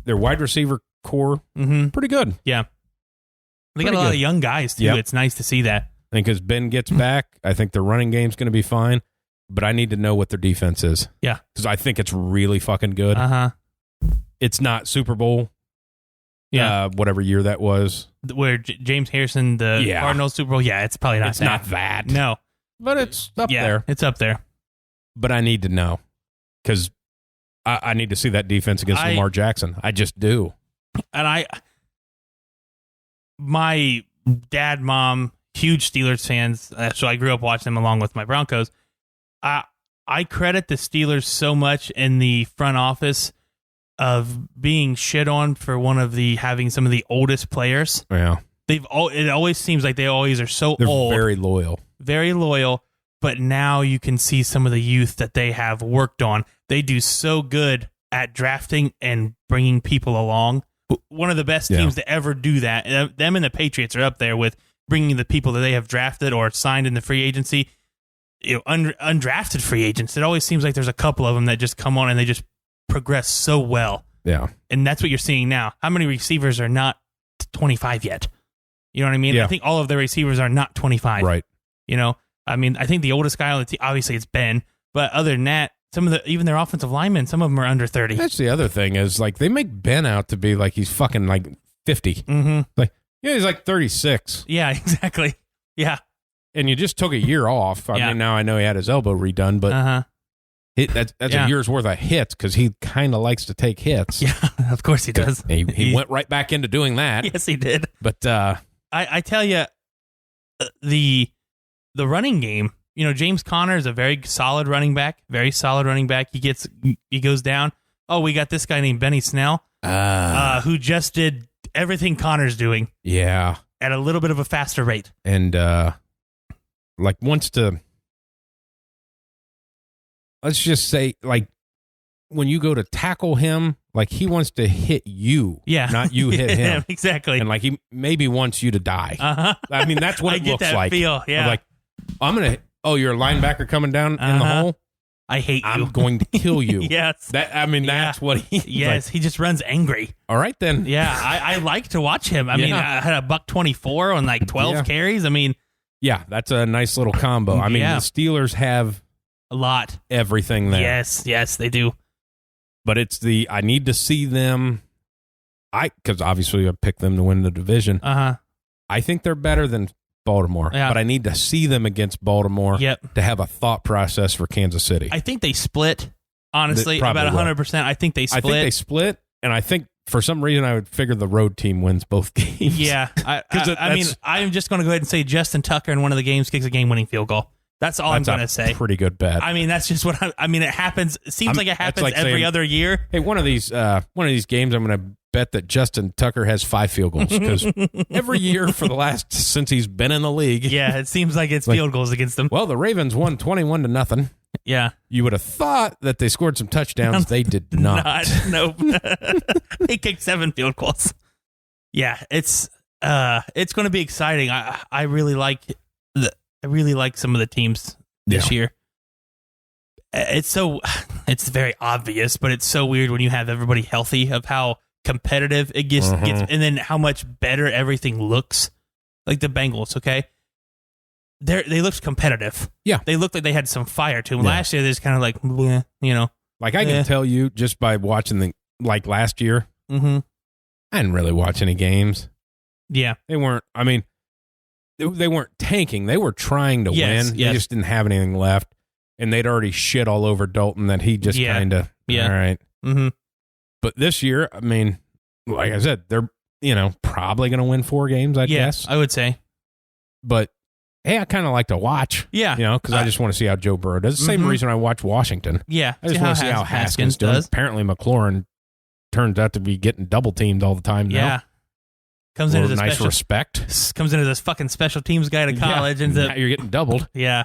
wide receiver core pretty good. Yeah, they got a lot of young guys too. Yep. It's nice to see that. I think as Ben gets back, I think their running game's going to be fine. But I need to know what their defense is. Yeah, because I think it's really fucking good. It's not Super Bowl. Yeah, whatever year that was, where James Harrison, the Cardinals Super Bowl. Yeah, it's probably not. It's not that. No, but it's up there. It's up there. But I need to know because I need to see that defense against Lamar Jackson. I just do. And my dad, mom, huge Steelers fans, so I grew up watching them along with my Broncos. I credit the Steelers so much in the front office of being shit on for having some of the oldest players. Yeah. It always seems like they always are so old. They're very loyal. Very loyal. But now you can see some of the youth that they have worked on. They do so good at drafting and bringing people along. One of the best teams to ever do that. Them and the Patriots are up there with bringing the people that they have drafted or signed in the free agency. Undrafted free agents. It always seems like there's a couple of them that just come on and they just progress so well. Yeah. And that's what you're seeing now. How many receivers are not 25 yet? You know what I mean? Yeah. I think all of the receivers are not 25. Right. I mean, I think the oldest guy on the team, obviously it's Ben, but other than that, even their offensive linemen, some of them are under 30. That's the other thing is like they make Ben out to be like he's fucking like 50. Mm-hmm. Like, he's like 36. Yeah, exactly. Yeah. And you just took a year off. I mean, now I know he had his elbow redone, but that's a year's worth of hits because he kind of likes to take hits. Yeah, of course he does. He went right back into doing that. Yes, he did. But I tell you, the running game, James Conner is a very solid running back. Very solid running back. He goes down. Oh, we got this guy named Benny Snell, who just did everything Connor's doing. Yeah. At a little bit of a faster rate. And wants to, let's just say, like, when you go to tackle him, like, he wants to hit you. Yeah. Not you hit him. Exactly. And, like, he maybe wants you to die. I mean, that's what it looks like. I get that feel, yeah. Like, you're a linebacker coming down in the hole? I hate you. I'm going to kill you. Yes. That's what he... Yes, like, he just runs angry. All right, then. Yeah, I like to watch him. I mean, I had a $124 on, like, 12 carries. I mean... Yeah, that's a nice little combo. I mean, the Steelers have... a lot. Everything there. Yes, they do. But it's I need to see them... Because obviously I picked them to win the division. I think they're better than Baltimore. Yeah. But I need to see them against Baltimore to have a thought process for Kansas City. I think they split, honestly, about 100%. I think they split. And I think for some reason I would figure the road team wins both games. Yeah. I mean, I'm just going to go ahead and say Justin Tucker in one of the games kicks a game-winning field goal. That's all I'm going to say. Pretty good bet. I mean, that's just what it happens. It seems like it happens every other year. Hey, one of these games, I'm going to bet that Justin Tucker has 5 field goals because every year since he's been in the league. Yeah, it seems like it's field goals against them. Well, the Ravens won 21-0. Yeah. You would have thought that they scored some touchdowns. They did not. Nope. They kicked 7 field goals. Yeah, it's going to be exciting. I really like some of the teams this year. It's very obvious, but it's so weird when you have everybody healthy of how competitive it gets, and then how much better everything looks. Like the Bengals, okay? They looked competitive. Yeah. They looked like they had some fire to them. Yeah. Last year, they're just kind of like, bleh, Like, I can tell you just by watching last year, I didn't really watch any games. Yeah. They weren't tanking. They were trying to win. They just didn't have anything left. and they'd already shit all over Dalton that he just kind of, all right. Mm-hmm. But this year, I mean, like I said, they're, probably going to win 4 games, I guess. I would say. But, hey, I kind of like to watch. Yeah. Because I just want to see how Joe Burrow does. The same reason I watch Washington. Yeah. I just want to see how Haskins does. Apparently, McLaurin turns out to be getting double teamed all the time now. Yeah. Comes into this nice respect. Comes into this fucking special teams guy to college. And now you're getting doubled. Yeah.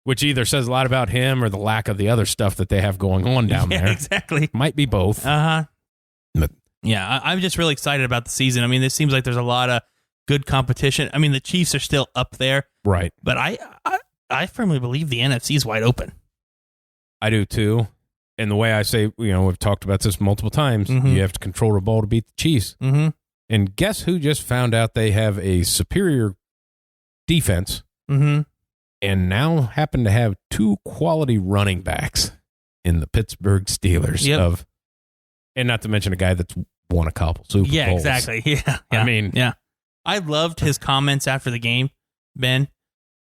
Which either says a lot about him or the lack of the other stuff that they have going on down there. Exactly. Might be both. Uh-huh. But yeah, I'm just really excited about the season. I mean, it seems like there's a lot of good competition. I mean, the Chiefs are still up there. Right. But I firmly believe the NFC is wide open. I do too. And the way I say, we've talked about this multiple times, you have to control the ball to beat the Chiefs. Mm-hmm. And guess who just found out they have a superior defense and now happen to have 2 quality running backs in the Pittsburgh Steelers and not to mention a guy that's won a couple Super Bowls. Yeah, exactly. Yeah. I mean, I loved his comments after the game, Ben.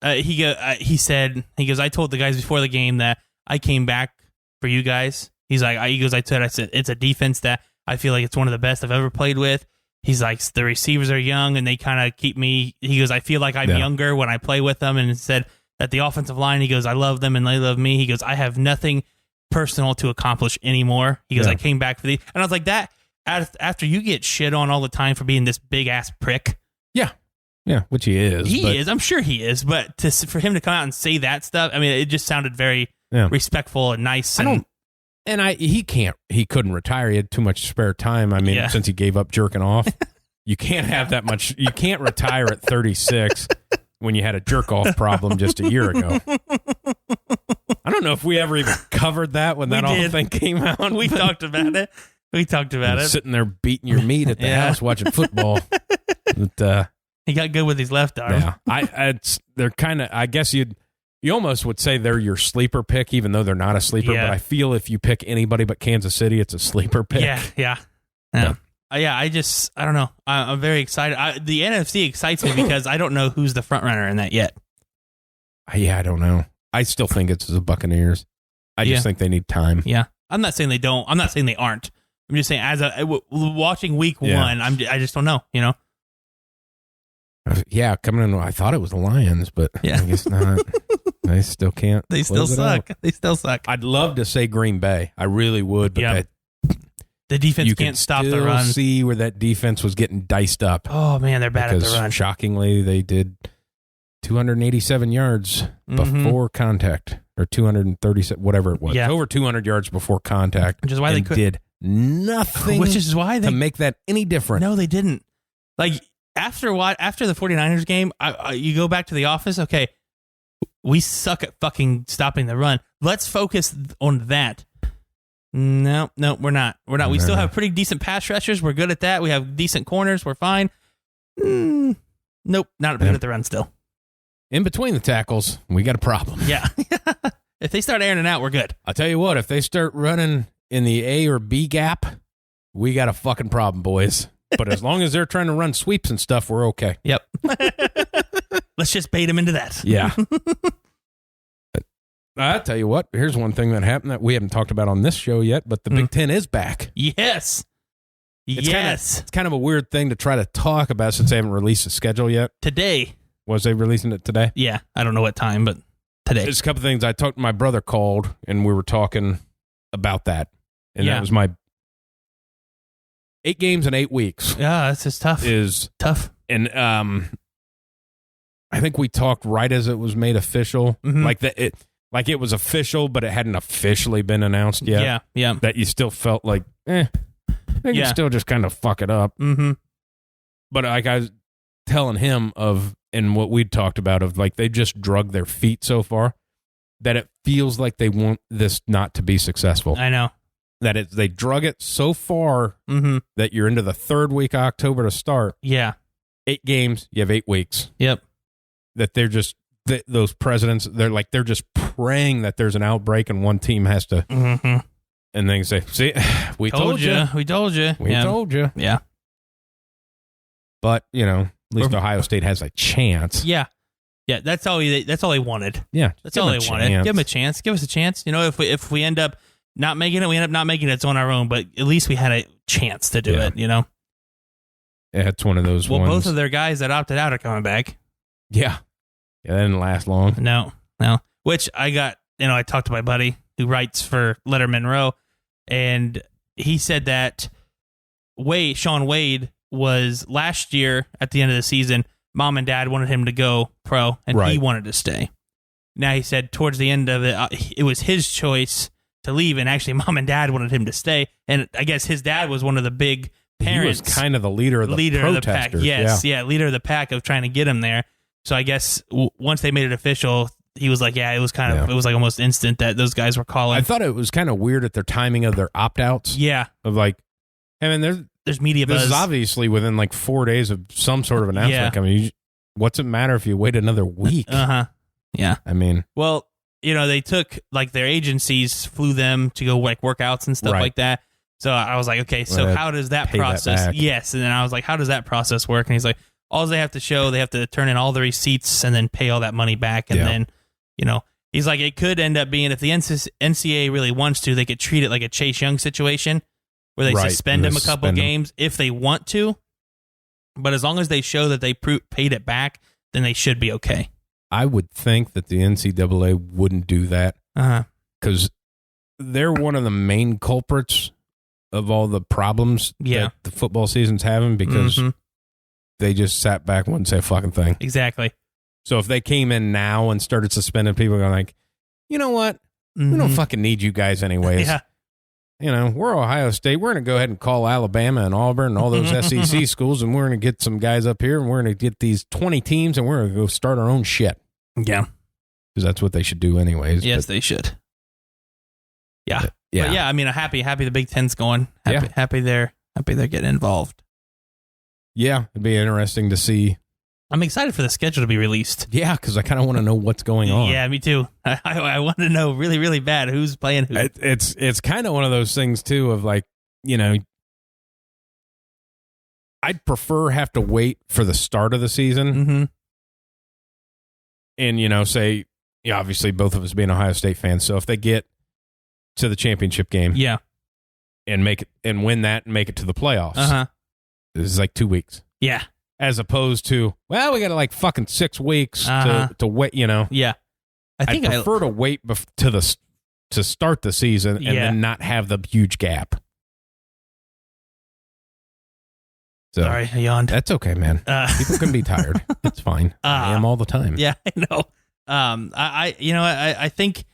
He said, I told the guys before the game that I came back for you guys. He's like, I said, it's a defense that I feel like it's one of the best I've ever played with. He's like, the receivers are young and they kind of keep me. He goes, I feel like I'm younger when I play with them. And said that the offensive line, he goes, I love them and they love me. He goes, I have nothing personal to accomplish anymore. He goes, I came back for these. And I was like, that after you get shit on all the time for being this big ass prick. Yeah, which he is. He is. I'm sure he is. But for him to come out and say that stuff, I mean, it just sounded very respectful and nice. He couldn't retire. He had too much spare time. I mean, since he gave up jerking off, you can't have that much. You can't retire at 36 when you had a jerk off problem just a year ago. I don't know if we ever even covered that when that whole thing came out. We talked about it. Sitting there beating your meat at the house watching football. But, he got good with his left arm. Yeah, they're kind of. I guess you almost would say they're your sleeper pick, even though they're not a sleeper. Yeah. But I feel if you pick anybody but Kansas City, it's a sleeper pick. Yeah. I don't know. I'm very excited. The NFC excites me because I don't know who's the front runner in that yet. Yeah, I don't know. I still think it's the Buccaneers. I just think they need time. Yeah, I'm not saying they don't. I'm not saying they aren't. I'm just saying watching week 1, I just don't know. Yeah, coming in, I thought it was the Lions, but I guess not. They still can't. They still suck. I'd love to say Green Bay. I really would, but the defense can't stop the run. You see where that defense was getting diced up. Oh, man, they're bad at the run. Shockingly, they did 287 yards before contact, or 237, whatever it was. Yeah. Over 200 yards before contact. Which is why they did nothing. Which is why to make that any different. No, they didn't. Like, after the 49ers game, you go back to the office. Okay, we suck at fucking stopping the run. Let's focus on that. No, we're not. We still have pretty decent pass rushers. We're good at that. We have decent corners. We're fine. Nope, not good at the run still. In between the tackles, we got a problem. Yeah. If they start airing it out, we're good. I'll tell you what, if they start running in the A or B gap, we got a fucking problem, boys. But as long as they're trying to run sweeps and stuff, we're okay. Yep. Let's just bait them into that. Yeah. I'll tell you what, here's one thing that happened that we haven't talked about on this show yet, but the Big Ten is back. Yes. It's kind of a weird thing to try to talk about since they haven't released a schedule yet. Today. Was they releasing it today? Yeah. I don't know what time, but today. There's a couple things. My brother called, and we were talking about that. And that was my 8 games in 8 weeks. Yeah, that's just tough. Is tough. And I think we talked right as it was made official. Like it was official, but it hadn't officially been announced yet. Yeah. That you still felt like, they can still just kind of fuck it up. Mm-hmm. But like I was telling him and what we'd talked about of like they just drug their feet so far that it feels like they want this not to be successful. I know. That they drug it so far that you're into the 3rd week of October to start. Yeah. 8 games, you have 8 weeks. Yep. That they're just, those presidents, they're just praying that there's an outbreak and one team has to, and they say, see, we told you. We told you. We told you. Yeah. But, at least Ohio State has a chance. Yeah. Yeah, that's all they wanted. Yeah, that's all they wanted. Give them a chance. Give us a chance. If we end up not making it, we end up not making it. It's on our own. But at least we had a chance to do it. Yeah, it's one of those. Well, ones. Both of their guys that opted out are coming back. Yeah, that didn't last long. No. Which I got. I talked to my buddy who writes for Letterman Row, and he said that Sean Wade was last year at the end of the season. Mom and dad wanted him to go pro, and he wanted to stay. Now he said towards the end of it, it was his choice to leave, and actually mom and dad wanted him to stay. And I guess his dad was one of the big parents. He was kind of the leader of the protesters. Of the pack. Yes, yeah, leader of the pack of trying to get him there. So I guess once they made it official, he was like, it was it was like almost instant that those guys were calling. I thought it was kind of weird at their timing of their opt-outs. Yeah. Of like, there's media buzz. This is obviously within like 4 days of some sort of announcement. Yeah. What's it matter if you wait another week? Yeah. Well, they took like their agencies, flew them to go like workouts and stuff like that. So I was like, okay, so how does that process? Yes. And then I was like, how does that process work? And he's like, all they have to show, they have to turn in all the receipts and then pay all that money back. And then, he's like, it could end up being, if the NCAA really wants to, they could treat it like a Chase Young situation where they suspend him a couple games if they want to. But as long as they show that they paid it back, then they should be okay. I would think that the NCAA wouldn't do that because they're one of the main culprits of all the problems that the football season's having because they just sat back and wouldn't say a fucking thing. Exactly. So if they came in now and started suspending people, going like, you know what? We don't fucking need you guys anyways. Yeah. We're Ohio State. We're going to go ahead and call Alabama and Auburn and all those SEC schools, and we're going to get some guys up here, and we're going to get these 20 teams, and we're going to go start our own shit. Yeah. Because that's what they should do anyways. Yes, they should. Yeah. Yeah. But yeah, I'm happy the Big Ten's going. Happy they're getting involved. Yeah, it'd be interesting to see. I'm excited for the schedule to be released. Yeah, because I kind of want to know what's going on. Yeah, me too. I want to know really, really bad who's playing who. It's kind of one of those things, too, of like, I'd prefer have to wait for the start of the season. And, say, obviously both of us being Ohio State fans. So if they get to the championship game and make it and win that and make it to the playoffs, this is like 2 weeks. Yeah. As opposed to, well, we got like fucking 6 weeks to wait, Yeah. I prefer to wait to start the season and then not have the huge gap. So, sorry, I yawned. That's okay, man. People can be tired. It's fine. I am all the time. Yeah, I know. I think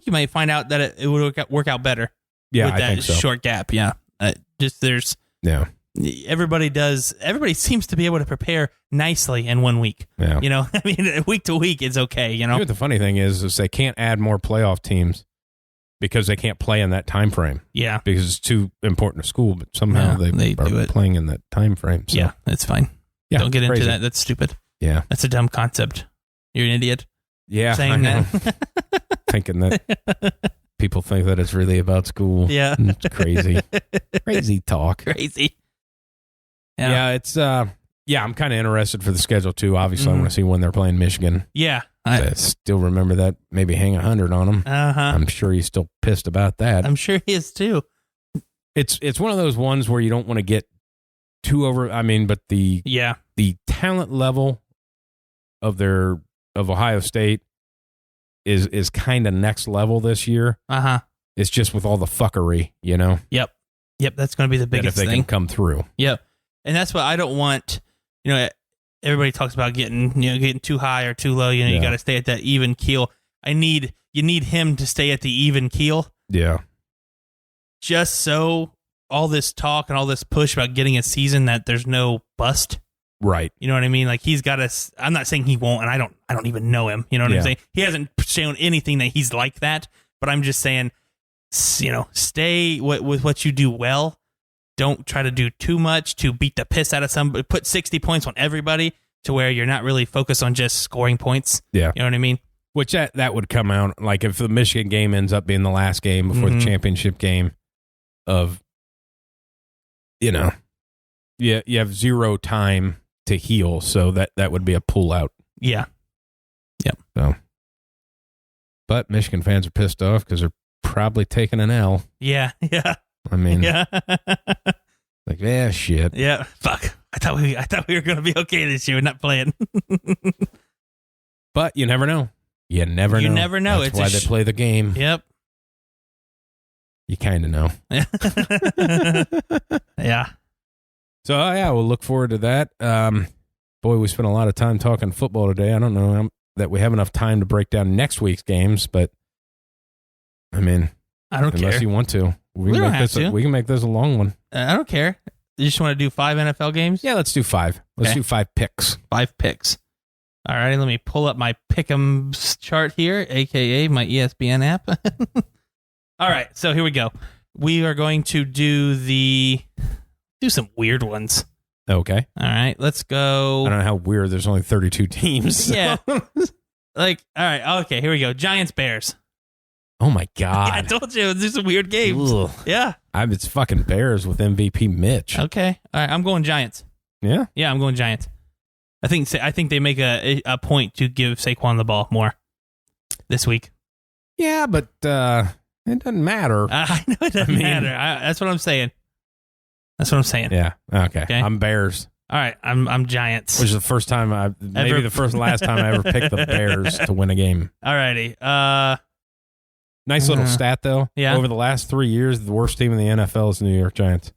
you might find out that it would work out better. Yeah, with that I think so. Short gap. Yeah. Everybody seems to be able to prepare nicely in 1 week. Yeah. Week to week is okay, You know what the funny thing is they can't add more playoff teams because they can't play in that time frame. Yeah. Because it's too important to school, but somehow they are playing in that time frame. So. Yeah, that's fine. Yeah, don't get into that. That's stupid. Yeah. That's a dumb concept. You're an idiot. Yeah. Saying that. Thinking that people think that it's really about school. Yeah. It's crazy. Crazy talk. Crazy. Yeah, it's I'm kind of interested for the schedule too. Obviously, I want to see when they're playing Michigan. Yeah, I still remember that. Maybe hang 100 on them. I'm sure he's still pissed about that. I'm sure he is too. It's one of those ones where you don't want to get too over. But the talent level of Ohio State is kind of next level this year. It's just with all the fuckery, Yep. That's going to be the biggest thing. If they can come through. Yep. And that's what I don't want. Everybody talks about getting too high or too low. You got to stay at that even keel. You need him to stay at the even keel. Yeah. Just so all this talk and all this push about getting a season that there's no bust. Right. You know what I mean? Like he's got to. I'm not saying he won't, and I don't even know him. You know what I'm saying? He hasn't shown anything that he's like that. But I'm just saying, stay with what you do well. Don't try to do too much to beat the piss out of somebody. Put 60 points on everybody to where you're not really focused on just scoring points. Yeah. You know what I mean? Which that would come out, like if the Michigan game ends up being the last game before the championship game of, you have zero time to heal. So that would be a pull out. Yeah. So, but Michigan fans are pissed off because they're probably taking an L. Yeah. I mean, yeah. Shit. Yeah, fuck. I thought we were going to be okay this year, not playing. But you never know. You never know. That's why they play the game. Yep. You kind of know. Yeah. So, we'll look forward to that. Boy, we spent a lot of time talking football today. I don't know that we have enough time to break down next week's games, but I mean, I don't care. Unless you want to. We don't have to. We can make this a long one. I don't care. You just want to do 5 NFL games? Yeah, let's do 5. Let's do 5 picks. 5 picks. All right, let me pull up my Pick'ems chart here, a.k.a. my ESPN app. All right, so here we go. We are going to do some weird ones. Okay. All right, let's go. I don't know how weird. There's only 32 teams. So. Yeah. All right, okay, here we go. Giants, Bears. Oh, my God. Yeah, I told you. There's some weird games. Ugh. Yeah. It's fucking Bears with MVP Mitch. Okay. All right, I'm going Giants. Yeah? Yeah, I'm going Giants. I think they make a point to give Saquon the ball more this week. Yeah, but it doesn't matter. I know it doesn't matter. That's what I'm saying. Yeah. Okay. I'm Bears. All right. I'm Giants. Which is the first time last time I ever picked the Bears to win a game. All righty. Nice little stat though. Yeah. Over the last 3 years, the worst team in the NFL is the New York Giants.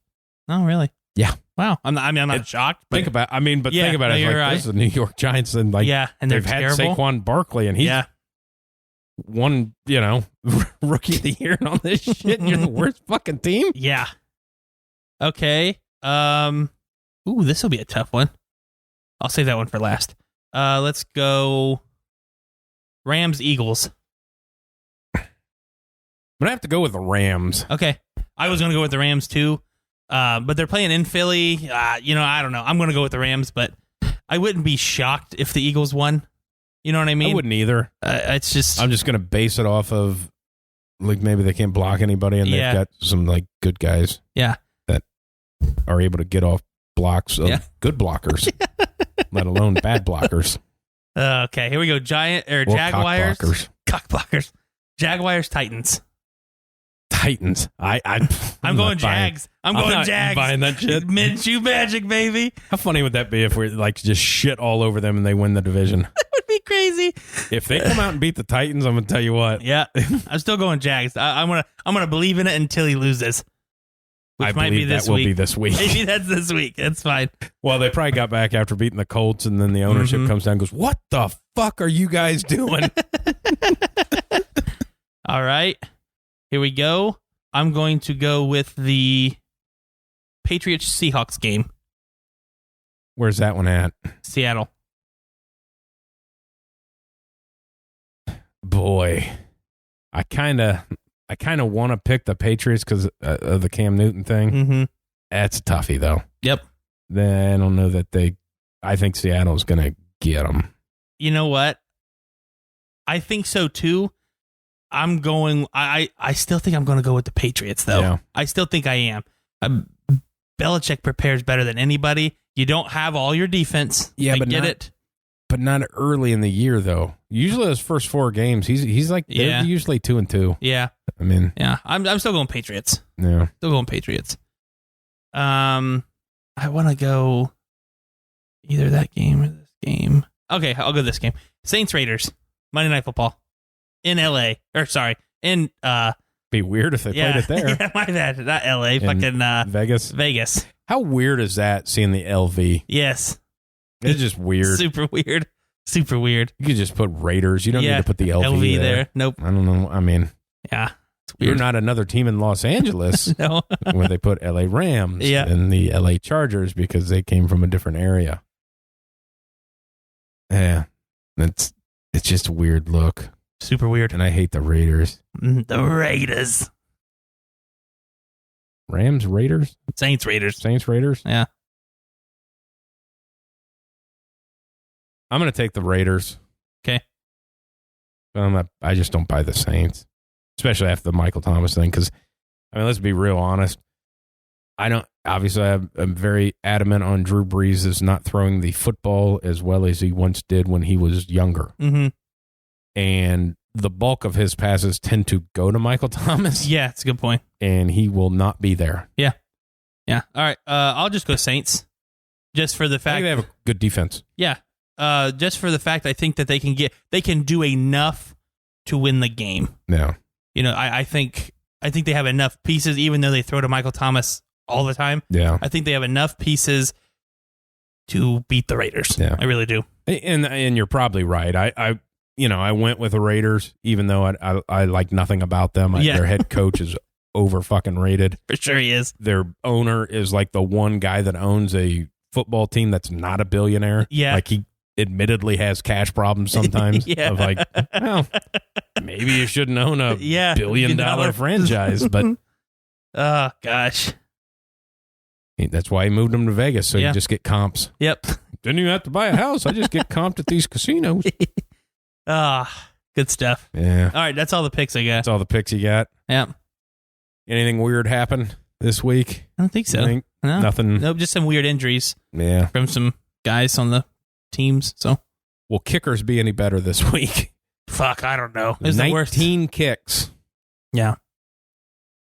Oh, really? Yeah. Wow. I'm not shocked. Think about it. Think about it. It's right. This is the New York Giants, and and they've had terrible. Saquon Barkley, and he's won, rookie of the year and all this shit. And you're the worst fucking team. Yeah. Okay. Ooh, this will be a tough one. I'll save that one for last. Let's go Rams, Eagles. I'm going to have to go with the Rams. Okay. I was going to go with the Rams too, but they're playing in Philly. I don't know. I'm going to go with the Rams, but I wouldn't be shocked if the Eagles won. You know what I mean? I wouldn't either. It's just... I'm just going to base it off of, maybe they can't block anybody, and they've got some, good guys. Yeah. That are able to get off blocks of good blockers, let alone bad blockers. Okay, here we go. Jaguars. Cock blockers. Jaguars, Titans. Titans. I'm going Jags. I'm going Jags. Buying that shit. Minshew magic, baby. How funny would that be if we just shit all over them and they win the division? That would be crazy. If they come out and beat the Titans, I'm gonna tell you what. Yeah, I'm still going Jags. I'm gonna believe in it until he loses. Which might be this week. Will be this week. Maybe that's this week. That's fine. Well, they probably got back after beating the Colts, and then the ownership comes down and goes, "What the fuck are you guys doing?" All right. Here we go. I'm going to go with the Patriots-Seahawks game. Where's that one at? Seattle. Boy, I kind of want to pick the Patriots because of the Cam Newton thing. Mm-hmm. That's a toughie, though. Yep. Then I don't know that I think Seattle's going to get them. You know what? I think so, too. I'm going... I still think I'm going to go with the Patriots, though. Yeah. I still think I am. Belichick prepares better than anybody. You don't have all your defense. Yeah, but get it. But not early in the year, though. Usually those first 4 games, he's like, they're usually 2-2. Yeah. I mean... Yeah, I'm still going Patriots. Yeah. Still going Patriots. I want to go either that game or this game. Okay, I'll go this game. Saints Raiders. Monday Night Football. In LA. Or sorry. In be weird if they played it there. Yeah, my bad. Not LA. Fucking Vegas. How weird is that seeing the LV? Yes. It's just weird. Super weird. You could just put Raiders. You don't need to put the LV there. Nope. I don't know. I mean, yeah. It's weird. You're not another team in Los Angeles. No. Where they put LA Rams and the LA Chargers because they came from a different area. Yeah. It's just a weird look. Super weird. And I hate the Raiders. The Raiders. Rams, Raiders? Saints, Raiders. Saints, Raiders? Yeah. I'm going to take the Raiders. Okay. I just don't buy the Saints, especially after the Michael Thomas thing. Because, let's be real honest. I'm very adamant on Drew Brees is not throwing the football as well as he once did when he was younger. Mm-hmm. and the bulk of his passes tend to go to Michael Thomas. Yeah, it's a good point. And he will not be there. Yeah. All right. I'll just go Saints, just for the fact I think they have a good defense. Yeah. Just for the fact I think that they can do enough to win the game. Yeah. I think they have enough pieces, even though they throw to Michael Thomas all the time. Yeah. I think they have enough pieces to beat the Raiders. Yeah. I really do. And you're probably right. I went with the Raiders, even though I like nothing about them. Their head coach is over fucking rated. For sure he is. Their owner is like the one guy that owns a football team that's not a billionaire. Yeah. Like he admittedly has cash problems sometimes. Yeah. Of like, well, maybe you shouldn't own a $1 billion franchise, but oh gosh. That's why he moved them to Vegas, so you just get comps. Yep. Didn't even have to buy a house. I just get comped at these casinos. Good stuff. Yeah. All right, that's all the picks I got. That's all the picks you got? Yep. Anything weird happen this week? I don't think so. No. Nothing? Nope, just some weird injuries. Yeah. From some guys on the teams, so. Will kickers be any better this week? Fuck, I don't know. It's 19 kicks. Yeah.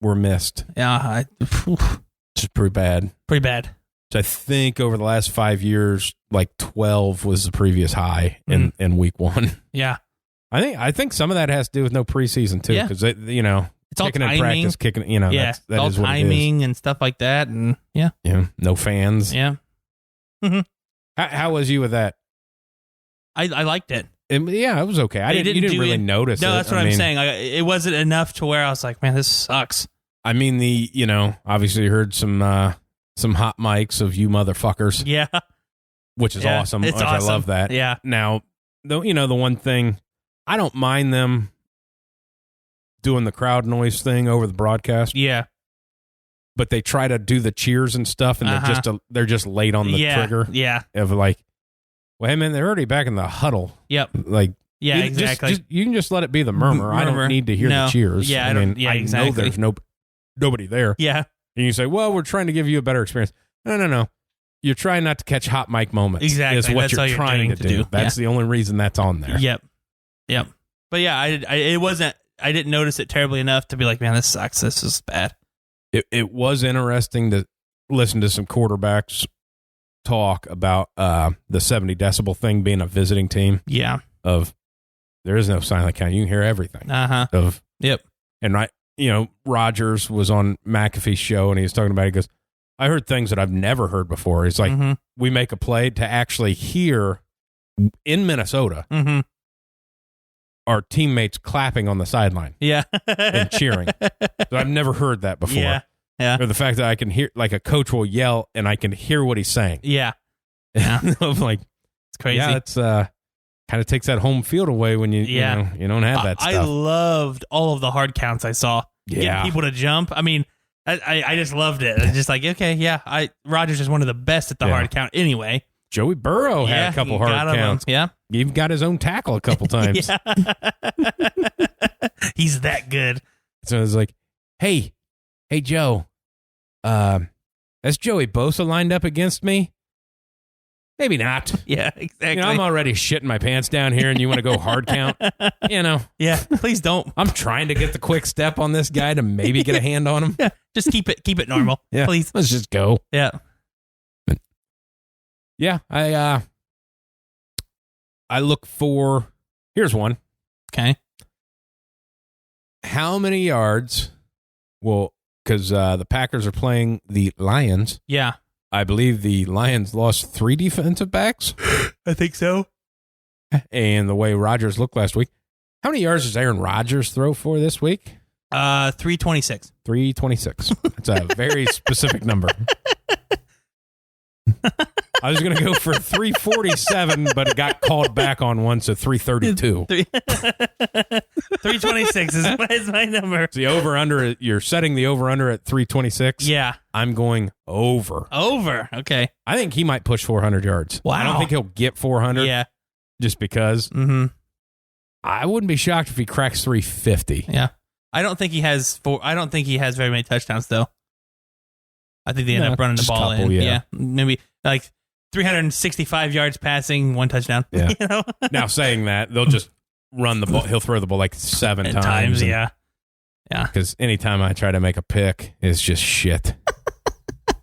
Were missed. Yeah. Which is pretty bad. Pretty bad. So I think over the last 5 years, like 12 was the previous high in week one. Yeah. I think some of that has to do with no preseason too, because it's all kicking timing. In practice, kicking, that all is what timing it is. And stuff like that, and yeah, no fans. Yeah. Mm-hmm. How was you with that? I liked it. It was okay. You didn't really notice it. No, that's what I'm saying. It wasn't enough to where I was like, man, this sucks. I mean, obviously you heard some hot mics of you motherfuckers. Yeah. Which is awesome. It's awesome. I love that. Yeah. Now, the one thing, I don't mind them doing the crowd noise thing over the broadcast. Yeah. But they try to do the cheers and stuff, and they're just late on the trigger. Yeah. Of like, well, hey man, they're already back in the huddle. Yep. Like, yeah, exactly. You can just let it be the murmur. I don't need to hear the cheers. Yeah, I know there's nobody there. Yeah. And you say, well, we're trying to give you a better experience. No. You're trying not to catch hot mic moments. Exactly. Is what you're trying to do. That's the only reason that's on there. Yep. But yeah, I didn't notice it terribly enough to be like, man, this sucks. This is bad. It was interesting to listen to some quarterbacks talk about the 70 decibel thing being a visiting team. Yeah. There is no silent count. You can hear everything. Yep. And Rodgers was on McAfee's show and he was talking about it. He goes, I heard things that I've never heard before. It's like we make a play to actually hear in Minnesota our teammates clapping on the sideline. Yeah. And cheering. So I've never heard that before. Yeah. Or the fact that I can hear, like a coach will yell and I can hear what he's saying. Yeah. I'm like, it's crazy. Yeah, it's kind of takes that home field away when you don't have that stuff. I loved all of the hard counts I saw. Yeah. Getting people to jump. I mean, I just loved it. It's just like, okay, yeah, Rodgers is one of the best at the hard count anyway. Joey Burrow had a couple hard counts. Yeah. He even got his own tackle a couple times. He's that good. So it's like, hey, Joe, has Joey Bosa lined up against me? Maybe not. Yeah, exactly. I'm already shitting my pants down here and you want to go hard count? Yeah, please don't. I'm trying to get the quick step on this guy to maybe get a hand on him. Yeah, just keep it normal. Yeah, please. Let's just go. Yeah. But, yeah, I look for, here's one. Okay. How many yards because the Packers are playing the Lions. Yeah. I believe the Lions lost 3 defensive backs. I think so. And the way Rodgers looked last week. How many yards does Aaron Rodgers throw for this week? 326. 326. That's a very specific number. I was going to go for 347, but it got called back on one, so 332. 326 is my number. The over-under, you're setting the over-under at 326? Yeah. I'm going over. Over, okay. I think he might push 400 yards. Wow. I don't think he'll get 400. Yeah. Just because. Mm-hmm. I wouldn't be shocked if he cracks 350. Yeah. I don't think he has very many touchdowns, though. I think they end up running the ball in. Yeah. Maybe like 365 yards passing, 1 touchdown. Yeah. Now saying that, they'll just run the ball. He'll throw the ball like 7 times. Yeah. Because anytime I try to make a pick, it's just shit.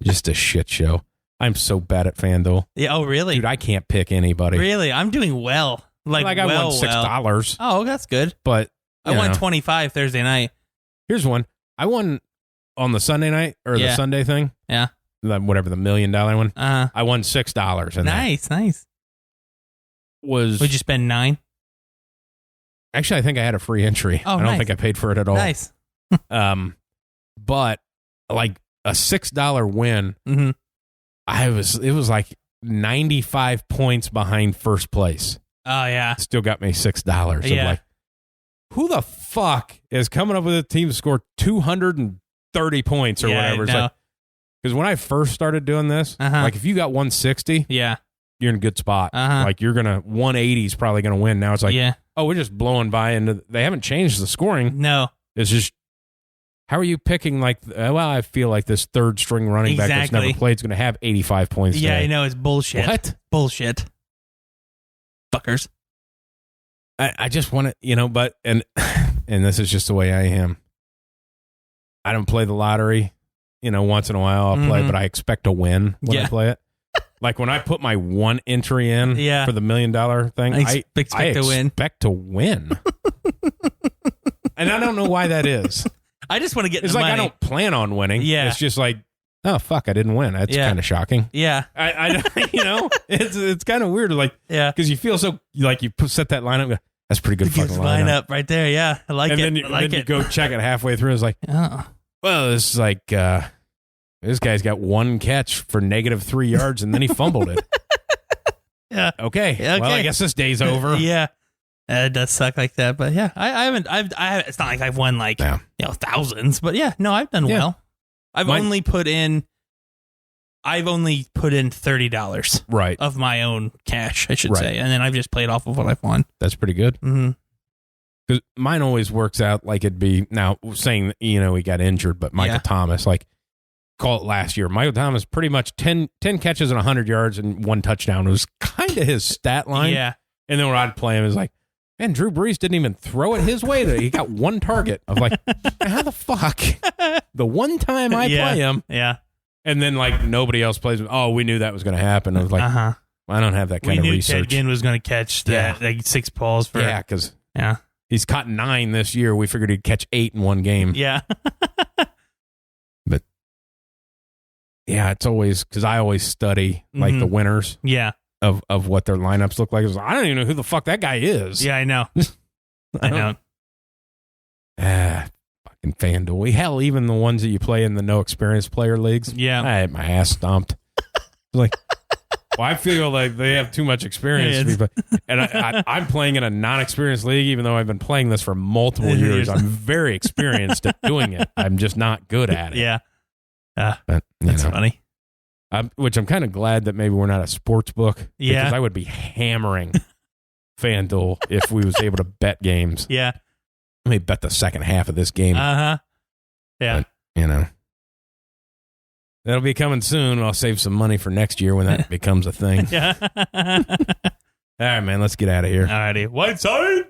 Just a shit show. I'm so bad at FanDuel. Yeah. Oh, really? Dude, I can't pick anybody. Really? I'm doing well. Like I won $6. Oh, that's good. But I won $25 Thursday night. Here's one. I won on the Sunday night or the Sunday thing. Yeah. Whatever, the $1 million one. I won $6. Nice. Would you spend $9? Actually, I think I had a free entry. Oh, I don't think I paid for it at all. Nice. But like a $6 win, it was like 95 points behind first place. Oh, yeah. Still got me $6. Yeah. I'm like, who the fuck is coming up with a team to score 230 points or whatever? It's like, because when I first started doing this, like if you got 160, you're in a good spot. Like you're going to, 180 is probably going to win. Now it's like, we're just blowing by into, they haven't changed the scoring. No. It's just, how are you picking like, I feel like this third string running back that's never played is going to have 85 points Yeah, today. I know. It's bullshit. What? Bullshit. Fuckers. I just want to, but, and this is just the way I am. I don't play the lottery. Once in a while I'll play, but I expect to win when I play it. Like when I put my one entry in for the $1 million thing, I expect to win. And I don't know why that is. I just want to get It's like money. I don't plan on winning. Yeah. It's just like, oh, fuck, I didn't win. That's kind of shocking. Yeah. I it's kind of weird. Like, because you feel so, like you set that lineup, that's pretty good fucking lineup. Right there. Yeah. I like it. And then you go check it halfway through. It's like, well, this is like, this guy's got one catch for -3 yards and then he fumbled it. Yeah. Okay. Well, I guess this day's over. Yeah. It does suck like that, but yeah, I haven't. It's not like I've won like thousands, but yeah, no, I've done well. I've only put in $30 right of my own cash, I should say, and then I've just played off of what I've won. That's pretty good. Because mine always works out like it'd be now saying he got injured, but Michael Thomas, like call it last year, Michael Thomas pretty much 10 catches and 100 yards and 1 touchdown. It was kind of his stat line. Yeah, and then when I'd play him, it was like, man, Drew Brees didn't even throw it his way. He got 1 target. I was like, how the fuck? The one time I play him. Yeah. And then, like, nobody else plays him. Oh, we knew that was going to happen. I was like, I don't have that kind of research. We knew Ted Ginn was going to catch like 6 balls for. Yeah, because he's caught 9 this year. We figured he'd catch 8 in one game. Yeah. But, yeah, it's always, because I always study, like, the winners. Yeah. Of what their lineups look like. I don't even know who the fuck that guy is. Yeah, I know. I know. Fucking FanDuel. Hell, even the ones that you play in the no experience player leagues. Yeah. I had my ass stomped. Like, well, I feel like they have too much experience. And I'm playing in a non-experienced league, even though I've been playing this for multiple years. I'm very experienced at doing it. I'm just not good at it. Yeah. But, that's funny. Which I'm kind of glad that maybe we're not a sports book. Yeah. Because I would be hammering FanDuel if we was able to bet games. Yeah. Let me bet the second half of this game. Yeah. But, that'll be coming soon. I'll save some money for next year when that becomes a thing. Yeah. All right, man. Let's get out of here. All righty. Whiteside.